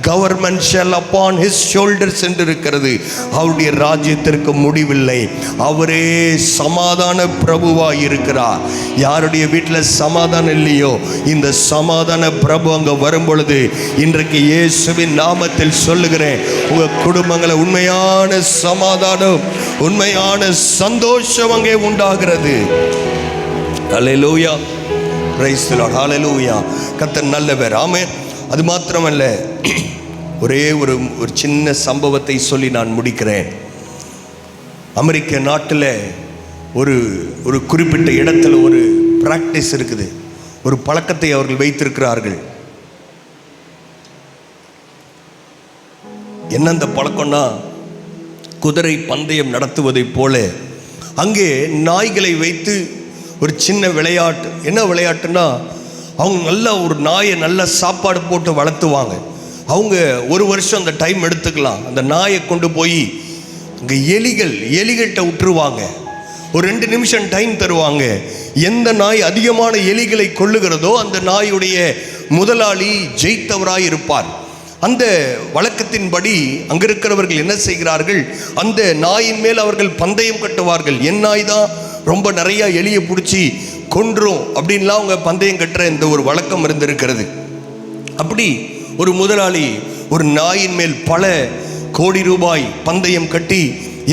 government shell upon his shoulders என்று இருக்கிறது. அவருடைய ராஜ்யத்திற்கு முடிவில்லை. அவரே சமாதான பிரபுவாய் இருக்கிறார். யாருடைய வீட்டில் சமாதானம் இல்லையோ, இந்த சமாதான பிரபு அங்கே வரும் பொழுது, இன்றைக்கு இயேசுவின் நாமத்தில் சொல்லுகிறேன், உங்கள் குடும்பங்களை உண்மையான சமாதானம், உண்மையான சந்தோஷம் அங்கே உண்டாகிறது. Alleluia. Praise the lord. Hallelujah. கர்த்தர் நல்லவர். ஆமென். அது மாத்திரமல்ல, ஒரே ஒரு சின்ன சம்பவத்தை சொல்லி நான் முடிக்கிறேன். அமெரிக்க நாட்டில் ஒரு குறிப்பிட்ட இடத்துல ஒரு பிராக்டிஸ் இருக்குது, ஒரு பழக்கத்தை அவர்கள் வைத்திருக்கிறார்கள். என்ன அந்த பழக்கம்னா, குதிரை பந்தயம் நடத்துவதை போல அங்கே நாய்களை வைத்து ஒரு சின்ன விளையாட்டு. என்ன விளையாட்டுன்னா, அவங்க நல்லா ஒரு நாயை நல்ல சாப்பாடு போட்டு வளர்த்துவாங்க. அவங்க 1 வருஷம் அந்த டைம் எடுத்துக்கலாம். அந்த நாயை கொண்டு போய் அங்கே எலிகள்கிட்ட விட்டுருவாங்க. ஒரு 2 நிமிஷம் டைம் தருவாங்க. எந்த நாய் அதிகமான எலிகளை கொள்ளுகிறதோ அந்த நாயுடைய முதலாளி ஜெயித்தவராய் இருப்பார். அந்த வழக்கத்தின்படி அங்கே இருக்கிறவர்கள் என்ன செய்கிறார்கள், அந்த நாயின் மேல் அவர்கள் பந்தயம் கட்டுவார்கள். என் நாய் தான் ரொம்ப நிறையா எலியை பிடிச்சி கொன்றும் அப்படின்லாம் அவங்க பந்தயம் கட்டுற இந்த ஒரு வழக்கம் இருந்திருக்கிறது. அப்படி ஒரு முதலாளி ஒரு நாயின் மேல் பல கோடி ரூபாய் பந்தயம் கட்டி,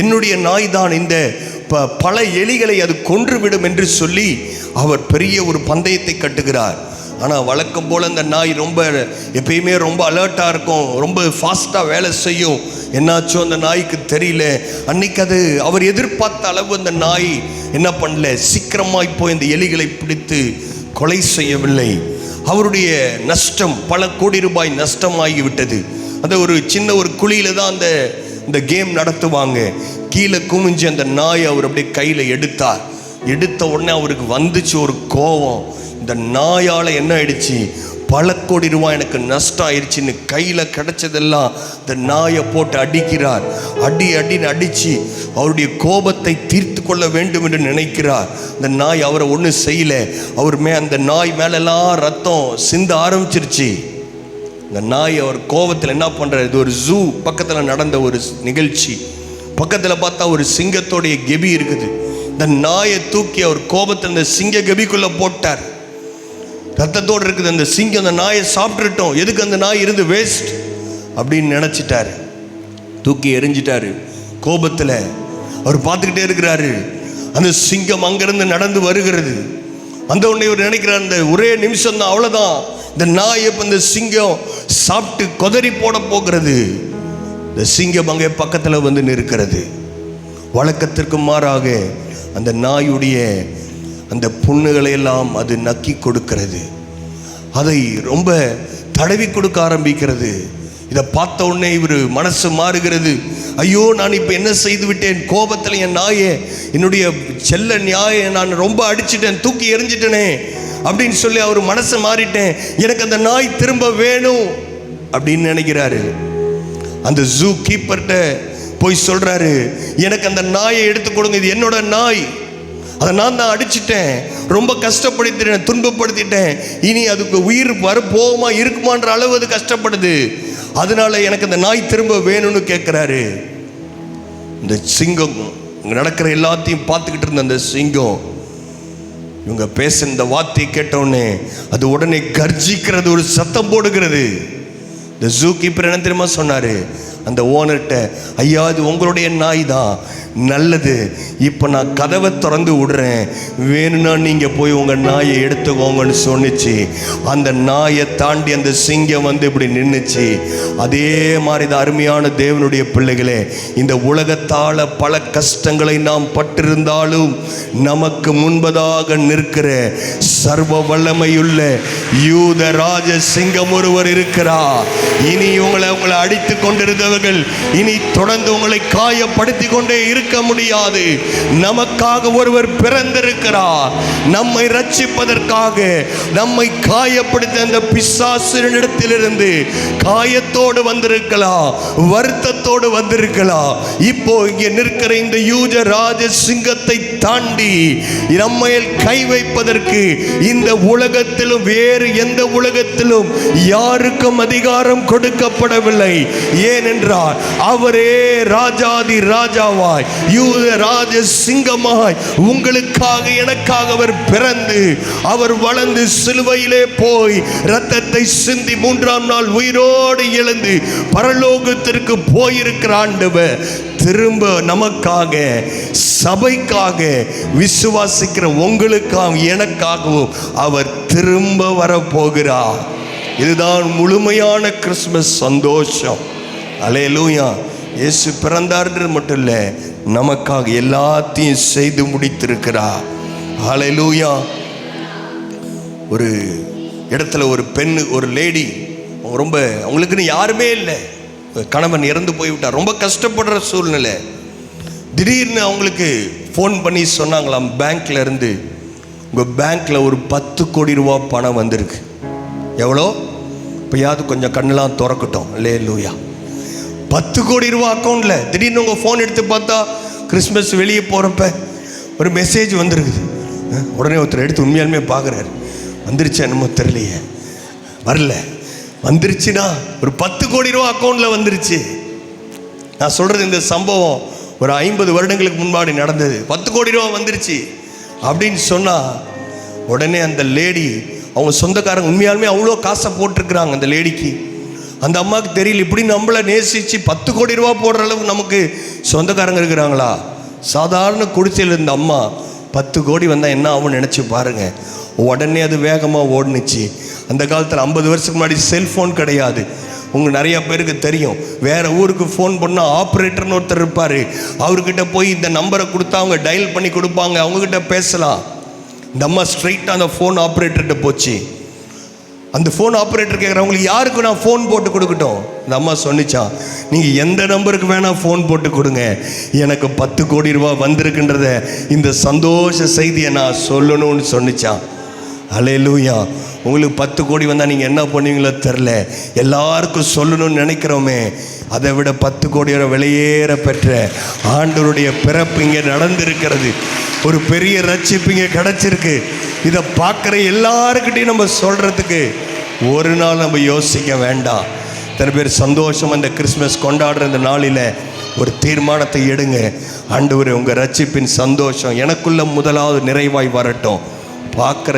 என்னுடைய நாய் தான் இந்த பல எலிகளை அது கொன்றுவிடும் என்று சொல்லி அவர் பெரிய ஒரு பந்தயத்தை கட்டுகிறார். ஆனால் வழக்கம் போல் அந்த நாய் எப்பயுமே ரொம்ப அலர்ட்டாக இருக்கும், ரொம்ப ஃபாஸ்ட்டாக வேலை செய்யும். என்னாச்சோ அந்த நாய்க்கு தெரியல. அன்னைக்கு அது அவர் எதிர்பார்த்த அளவு அந்த நாய் என்ன பண்ணல, சீக்கிரமாய் போய் இந்த எலிகளை பிடித்து கொலை செய்யவில்லை. அவருடைய நஷ்டம் பல கோடி ரூபாய் நஷ்டமாகிவிட்டது. அந்த ஒரு சின்ன ஒரு குழியில தான் அந்த கேம் நடத்துவாங்க. கீழே குமிஞ்சு அந்த நாயை அவர் அப்படியே கையில் எடுத்தார். எடுத்த உடனே அவருக்கு வந்துச்சு ஒரு கோபம். இந்த நாயால் என்ன ஆயிடுச்சு, பல கோடி ரூபாய் எனக்கு நஷ்டம் ஆயிடுச்சுன்னு கையில் கிடைச்சதெல்லாம் இந்த நாயை போட்டு அடிக்கிறார். அடின்னு அடித்து அவருடைய கோபத்தை தீர்த்து கொள்ள வேண்டும் என்று நினைக்கிறார். இந்த நாய் அவரை ஒன்றும் செய்யலை. அந்த நாய் மேலெல்லாம் ரத்தம் சிந்த ஆரம்பிச்சிருச்சு. இந்த நாய் அவர் கோபத்தில் என்ன பண்ணுறாரு, இது ஒரு ஜூ பக்கத்தில் நடந்த ஒரு நிகழ்ச்சி. பக்கத்தில் பார்த்தா ஒரு சிங்கத்தோடைய கெபி இருக்குது. இந்த நாயை தூக்கி அவர் கோபத்தில் இந்த சிங்க கெபிக்குள்ளே போட்டார். ரத்தத்தோடு இருக்குது அந்த சிங்கம். அந்த நாயை சாப்பிட்டுட்டோம், எதுக்கு அந்த நாய் இருந்து வேஸ்ட் அப்படின்னு நினச்சிட்டாரு. தூக்கி எரிஞ்சிட்டாரு. கோபத்தில் அவர் பார்த்துக்கிட்டே இருக்கிறாரு. அந்த சிங்கம் அங்கிருந்து நடந்து வருகிறது. அந்த உடனே இவர் நினைக்கிறார், அந்த ஒரே நிமிஷம் தான், அவ்வளோதான், இந்த நாயை இந்த சிங்கம் சாப்பிட்டு கொதறி போட போகிறது. இந்த சிங்கம் அங்கே பக்கத்தில் வந்து நிற்கிறது. வழக்கத்திற்கு மாறாக அந்த நாயுடைய அந்த புண்ணுகளை எல்லாம் அது நக்கி கொடுக்கிறது. அதை ரொம்ப தடவி கொடுக்க ஆரம்பிக்கிறது. இதை பார்த்த உடனே இவர் மனசு மாறுகிறது. ஐயோ, நான் இப்போ என்ன செய்து விட்டேன், கோபத்தில் என் நாயை, என்னுடைய செல்ல நாயை நான் ரொம்ப அடிச்சிட்டேன், தூக்கி எறிஞ்சிட்டேனே அப்படின்னு சொல்லி அவர் மனசை மாறிட்டேன், எனக்கு அந்த நாய் திரும்ப வேணும் அப்படின்னு நினைக்கிறாரு. அந்த ஜூ கீப்பர்கிட்ட போய் சொல்றாரு, எனக்கு அந்த நாயை எடுத்து கொடுங்க, இது என்னோட நாய், அதை நான் தான் அடிச்சிட்டேன், ரொம்ப கஷ்டப்படுத்திட்டேன், துன்பப்படுத்திட்டேன், இனி அதுக்கு உயிர் போகுமா இருக்குமான்ற அளவு அது கஷ்டப்படுது, அதனால எனக்கு அந்த நாய் திரும்ப வேணும்னு கேட்குறாரு. இந்த சிங்கம் நடக்கிற எல்லாத்தையும் பார்த்துக்கிட்டு இருந்த அந்த சிங்கம் இவங்க பேச இந்த வார்த்தையை கேட்டவுடனே அது உடனே கர்ஜிக்கிறது, ஒரு சத்தம் போடுகிறது. இந்த ஜூ கீப்பர் என்ன தெரியுமா சொன்னார், அந்த ஓனர்கிட்ட, ஐயா இது உங்களுடைய நாய் தான், நல்லது, இப்போ நான் கதவை திறந்து விடுறேன், வேணும்னா நீங்கள் போய் உங்கள் நாயை எடுத்துக்கோங்கன்னு சொன்னிச்சு. அந்த நாயை தாண்டி அந்த சிங்கம் வந்து இப்படி நின்றுச்சு. அதே மாதிரி தான் அருமையான தேவனுடைய பிள்ளைகளே, இந்த உலகத்தால் பல கஷ்டங்களை நாம் பட்டிருந்தாலும் நமக்கு முன்பதாக நிற்கிற சர்வ வல்லமையுள்ள யூத ராஜ சிங்கம் ஒருவர் இருக்கிறார். இனி உங்களை அடித்து கொண்டிருந்தவர்கள் இனி தொடர்ந்து உங்களை காயப்படுத்தி கொண்டே இருக்க முடியாது. நமக்காக ஒருவர் பிறந்திருக்கிறார். நம்மை ரட்சிப்பதற்காக, நம்மை காயப்படுத்த அந்த பிசாசினிடத்திலிருந்து காயத்தோடு வந்திருக்கலாம், வருத்தத்தோடு வந்திருக்கலாம். இப்போ இங்கே நிற்கிற இந்த யூத ராஜ சிங்கத்தை தாண்டி நம்மை கை வைப்பதற்கு இந்த உலகத்திலும் வேறு எந்த உலகத்திலும் யாருக்கும் அதிகாரம் கொடுக்கப்படவில்லை. ஏனென்றால் அவரே ராஜாதி ராஜாவாய், யூத ராஜ சிங்கமாய் உங்களுக்காக எனக்காக அவர் பிறந்து, அவர் வளர்ந்து சிலுவையிலே போய் இரத்தத்தை சிந்தி 3ஆம் நாள் உயிரோடு எழுந்து பரலோகத்திற்கு போயிருக்கிற ஆண்டவர் திரும்ப நமக்காக, சபைக்காக, விசுவாசிக்கிற உங்களுக்காக எனக்காகவும் அவர் திரும்ப வரப்போகிறார். இதுதான் முழுமையான கிறிஸ்துமஸ் சந்தோஷம். அல்லேலூயா. இயேசு பிறந்தார்ன்றது மட்டும் இல்லை, நமக்காக எல்லாத்தையும் செய்து முடித்திருக்கிறார். அல்லேலூயா. ஒரு இடத்துல ஒரு பெண், ஒரு லேடி, ரொம்ப அவங்களுக்குன்னு யாருமே இல்லை, கணவன் இறந்து போய்விட்டார், ரொம்ப கஷ்டப்படுற சூழ்நிலை. திடீர்னு அவங்களுக்கு ஃபோன் பண்ணி சொன்னாங்களாம், பேங்க்ல இருந்து, உங்கள் பேங்க்கில் ஒரு 10 கோடி ரூபா பணம் வந்திருக்கு. எவ்வளோ? இப்போயாவது கொஞ்சம் கண்ணெல்லாம் திறக்கட்டும். அல்லேலூயா. 10 கோடி ரூபா அக்கௌண்ட்டில். திடீர்னு உங்கள் ஃபோன் எடுத்து பார்த்தா கிறிஸ்மஸ் வெளியே போகிறப்ப ஒரு மெசேஜ் வந்துருக்குது. உடனே ஒருத்தர் எடுத்து உண்மையாலுமே பார்க்குறாரு, வந்துருச்சு என்னமோ தெரியலையே, வரல, வந்துருச்சுன்னா ஒரு 10 கோடி ரூபா அக்கௌண்ட்டில் வந்துருச்சு. நான் சொல்கிறது இந்த சம்பவம் ஒரு 50 வருடங்களுக்கு முன்னாடி நடந்தது. 10 கோடி ரூபா வந்துருச்சு அப்படின்னு சொன்னால் உடனே அந்த லேடி, அவங்க சொந்தக்காரங்க உண்மையாலுமே அவ்வளோ காசை போட்டிருக்கிறாங்க அந்த லேடிக்கு. அந்த அம்மாவுக்கு தெரியல, இப்படி நம்மளை நேசித்து 10 கோடி ரூபா போடுற அளவுக்கு நமக்கு சொந்தக்காரங்க இருக்கிறாங்களா. சாதாரண குடிசையில் இருந்த அம்மா 10 கோடி வந்தால் என்ன ஆகும்னு நினச்சி பாருங்கள். உடனே அது வேகமாக ஓடுனுச்சு. அந்த காலத்தில் 50 வருஷத்துக்கு முன்னாடி செல்ஃபோன் கிடையாது. உங்களுக்கு நிறையா பேருக்கு தெரியும், வேறு ஊருக்கு ஃபோன் பண்ணால் ஆப்ரேட்டர்னு ஒருத்தர் இருப்பார், அவர்கிட்ட போய் இந்த நம்பரை கொடுத்தா அவங்க டயல் பண்ணி கொடுப்பாங்க, அவங்கக்கிட்ட பேசலாம். இந்த அம்மா ஸ்ட்ரைட்டாக அந்த ஃபோன் ஆப்ரேட்டர்கிட்ட போச்சு. அந்த ஃபோன் ஆப்ரேட்டர் கேட்குறான், உங்களுக்கு யாருக்கு நான் ஃபோன் போட்டு கொடுக்கட்டும்? இந்த அம்மா சொன்னிச்சான், நீங்கள் எந்த நம்பருக்கு வேணால் ஃபோன் போட்டு கொடுங்க, எனக்கு 10 கோடி ரூபா வந்திருக்குன்றத இந்த சந்தோஷ செய்தியை நான் சொல்லணும்னு சொன்னிச்சான். அல்லேலூயா. உங்களுக்கு 10 கோடி வந்தால் நீங்கள் என்ன பண்ணுவீங்களோ தெரில, எல்லாருக்கும் சொல்லணும்னு நினைக்கிறோமே, அதை விட 10 கோடியோட வெளியேற பெற்ற ஆண்டவருடைய பிறப்பு இங்கே நடந்திருக்கிறது. ஒரு பெரிய ரட்சிப்பு இங்கே கிடச்சிருக்கு. இதை பார்க்குற எல்லாருக்கிட்டையும் நம்ம சொல்கிறதுக்கு ஒரு நாள் நம்ம யோசிக்க வேண்டாம். இத்தனை பேர் சந்தோஷம் அந்த கிறிஸ்மஸ் கொண்டாடுற இந்த நாளில் ஒரு தீர்மானத்தை எடுங்க. ஆண்டவரே, உங்கள் ரட்சிப்பின் சந்தோஷம் எனக்குள்ள முதலாவது நிறைவாய் வரட்டும். பார்க்குற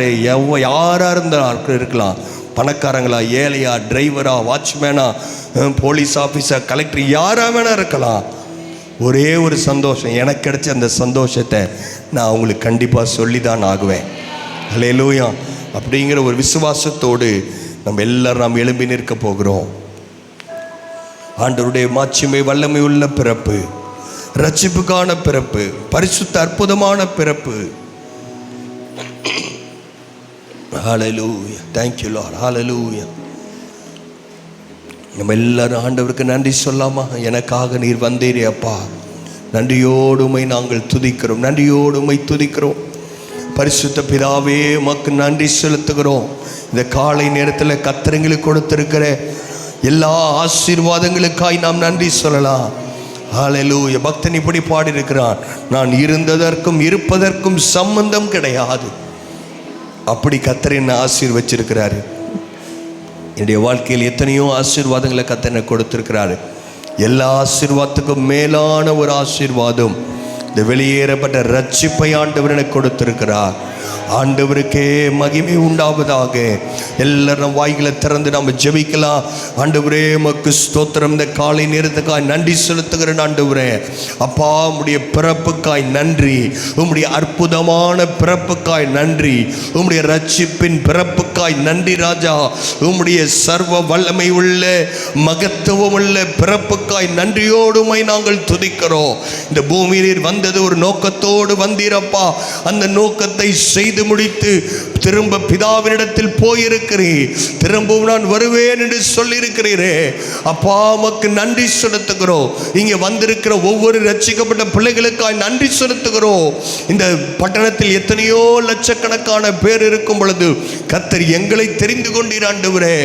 யாராக இருந்தாலும் இருக்கலாம், பணக்காரங்களா, ஏழையா, டிரைவரா, வாட்ச்மேனா, போலீஸ் ஆஃபீஸர், கலெக்டர், யாராக வேணா இருக்கலாம். ஒரே ஒரு சந்தோஷம், எனக்கு கிடைச்ச அந்த சந்தோஷத்தை நான் உங்களுக்கு கண்டிப்பாக சொல்லி தான் ஆகுவேன். அல்லேலூயா. அப்படிங்கிற ஒரு விசுவாசத்தோடு நம்ம எல்லாரும் நாம் எழும்பி நிற்க போகிறோம். ஆண்டவருடைய மாட்சிமை வல்லமை உள்ள பிறப்பு, ரட்சிப்புக்கான பிறப்பு, பரிசுத்த அற்புதமான பிறப்பு. ஹல்லேலூயா. Thank you Lord. ஹல்லேலூயா. நம்ம எல்லாரும் ஆண்டவருக்கு நன்றி சொல்லாமா? எனக்காக நீர் வந்தீரே அப்பா, நன்றியோடு உம்மை நாங்கள் துதிக்கிறோம், நன்றியோடு உம்மை துதிக்கிறோம். பரிசுத்த பிதாவே, உமக்கு நன்றி செலுத்துகிறோம். இந்த காலை நேரத்தில் கர்த்தருக்கு கொடுத்திருக்கிற எல்லா ஆசீர்வாதங்களுக்காய் நாம் நன்றி சொல்லலாம். ஹல்லேலூயா. பக்தன் இப்படி பாடியிருக்கிறான், நான் இருந்ததற்கும் இருப்பதற்கும் சம்பந்தம் கிடையாது. அப்படி கர்த்தர் என்னை ஆசீர்வச்சிருக்கிறாரு. என்னுடைய வாழ்க்கையில் எத்தனையோ ஆசீர்வாதங்களை கர்த்தர் எனக்கு கொடுத்திருக்கிறாரு. எல்லா ஆசீர்வாதத்துக்கும் மேலான ஒரு ஆசீர்வாதம் இந்த வெளியேறப்பட்ட ரட்சிப்பை ஆண்டவர் எனக்கு கொடுத்திருக்கிறார். ஆண்டவருக்கே மகிமை உண்டாவதாக. எல்லாரும் வாய்களை திறந்து நம்ம ஜெபிக்கலாம். ஆண்டவரே, உமக்கு ஸ்தோத்திரம். இந்த காலை நேரத்துக்காய் நன்றி செலுத்துகிறேன். ஆண்டவரே அப்பா, உம்முடைய பிறப்புக்காய் நன்றி, உம்முடைய அற்புதமான பிறப்புக்காய் நன்றி, உம்முடைய ரட்சிப்பின் பிறப்புக்காய் நன்றி ராஜா. உம்முடைய சர்வ வல்லமை உள்ள மகத்துவம் உள்ள பிறப்புக்காய் நன்றியோடு உம்மை நாங்கள் துதிக்கிறோம். இந்த பூமியில் வந்தது ஒரு நோக்கத்தோடு வந்தீரப்பா. அந்த நோக்கத்தை செய்து முடித்து திரும்ப பிதாவினிடத்தில் போயிருக்கிறீர். திரும்பவும் நான் வருவேன் என்று சொல்லியிருக்கிறீரே அப்பா, உமக்கு நன்றி செலுத்துகிறோம். இங்கே வந்திருக்கிற ஒவ்வொரு ரட்சிக்கப்பட்ட பிள்ளைகளுக்காய் நன்றி செலுத்துகிறோம். இந்த பட்டணத்தில் எத்தனையோ லட்சக்கணக்கான பேர் இருக்கும் பொழுது கர்த்தர் எங்களை தெரிந்து கொண்டீர். ஆண்டவரே,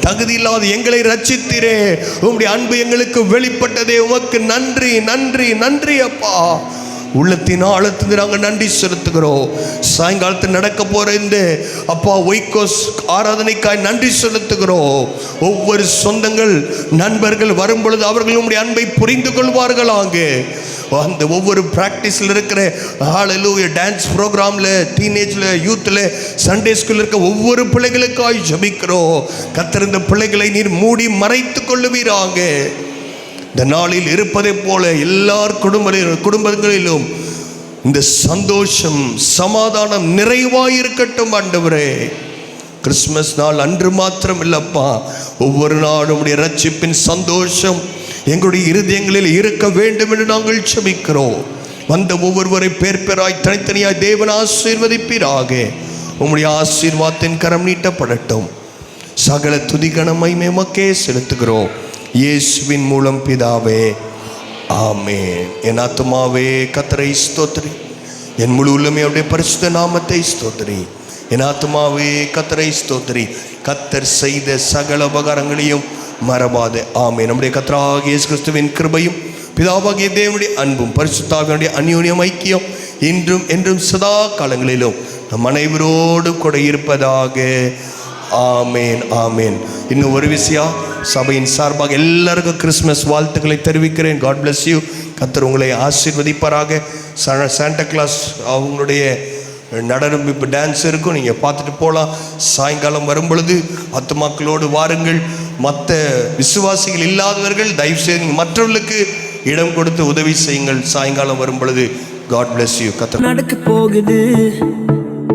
தகுதி இல்லாத எங்களை ரட்சித்தீரே. உம்முடைய அன்பு எங்களுக்கு வெளிப்பட்டதே. உமக்கு நன்றி, நன்றி, நன்றி அப்பா. உள்ளத்தின் ஆழத்துக்கு நாங்கள் நன்றி செலுத்துகிறோம். சாயங்காலத்தில் நடக்க போகிற இந்த அப்பா ஒய்கோஸ் ஆராதனைக்காய் நன்றி செலுத்துகிறோம். ஒவ்வொரு சொந்தங்கள் நண்பர்கள் வரும் பொழுது அவர்கள் உம்முடைய அன்பை புரிந்து கொள்வார்களாங்க. அந்த ஒவ்வொரு ப்ராக்டிஸில் இருக்கிற ஹல்லேலூயா டான்ஸ் ப்ரோக்ராமில், டீனேஜில், யூத்தில், சண்டே ஸ்கூலில் இருக்க ஒவ்வொரு பிள்ளைகளுக்காய் ஜெபிக்கிறோம். கர்த்தர் இந்த பிள்ளைகளை நீர் மூடி மறைத்து கொள்ளுவீராங்க. இந்த நாளில் இருப்பதை போல எல்லார் குடும்பங்களிலும் இந்த சந்தோஷம், சமாதானம் நிறைவாயிருக்கட்டும் ஆண்டவரே. கிறிஸ்மஸ் நாள் அன்று மாத்திரம் இல்லப்பா, ஒவ்வொரு நாளும் உடைய ரட்சிப்பின் சந்தோஷம் எங்களுடைய இருதயங்களில் இருக்க வேண்டும் என்று நாங்கள் ஜெபிக்கிறோம். வந்த ஒவ்வொருவரை பேர் பேராய் தனித்தனியாய் தேவன் ஆசீர்வதிப்பீராக. உம்முடைய ஆசீர்வாதத்தின் கரம் நீட்டப்படட்டும். சகல துதிகன மகிமை உமக்கே செலுத்துகிறோம் இயேசுவின் மூலம் பிதாவே, ஆமென். என் ஆத்துமாவே கர்த்தரை ஸ்தோத்திரி, என் முழு உள்ளமே அவருடைய பரிசுத்த நாமத்தை ஸ்தோத்திரி. என் ஆத்துமாவே கர்த்தரை ஸ்தோத்திரி, கர்த்தர் செய்த சகல உபகாரங்களையும் மறவாதே. ஆமென். நம்முடைய கர்த்தராகிய இயேசு கிறிஸ்துவின் கிருபையும் பிதாவாகிய தேவனுடைய அன்பும் பரிசுத்தாவினுடைய அந்யோன்யம் ஐக்கியம் இன்றும் என்றும் சதா காலங்களிலும் நம் அனைவரோடு கூட இருப்பதாக. ஆமேன், ஆமேன். இன்னும் ஒரு விஷயம், சபையின் சார்பாக எல்லாருக்கும் கிறிஸ்மஸ் வாழ்த்துக்களை தெரிவிக்கிறேன். God bless you. கர்த்தர் உங்களை ஆசீர்வதிப்பாராக. சாண்டா கிளாஸ் அவங்களுடைய நடனம் இப்போ டான்ஸ் இருக்கும், நீங்கள் பார்த்துட்டு போகலாம். சாயங்காலம் வரும் பொழுது ஆத்துமாக்களோடு வாருங்கள். மற்ற விசுவாசிகள் இல்லாதவர்கள் தயவுசெய்து மற்றவர்களுக்கு இடம் கொடுத்து உதவி செய்யுங்கள். சாயங்காலம் வரும் பொழுது. God bless you. கர்த்தர் நடக்க போகுது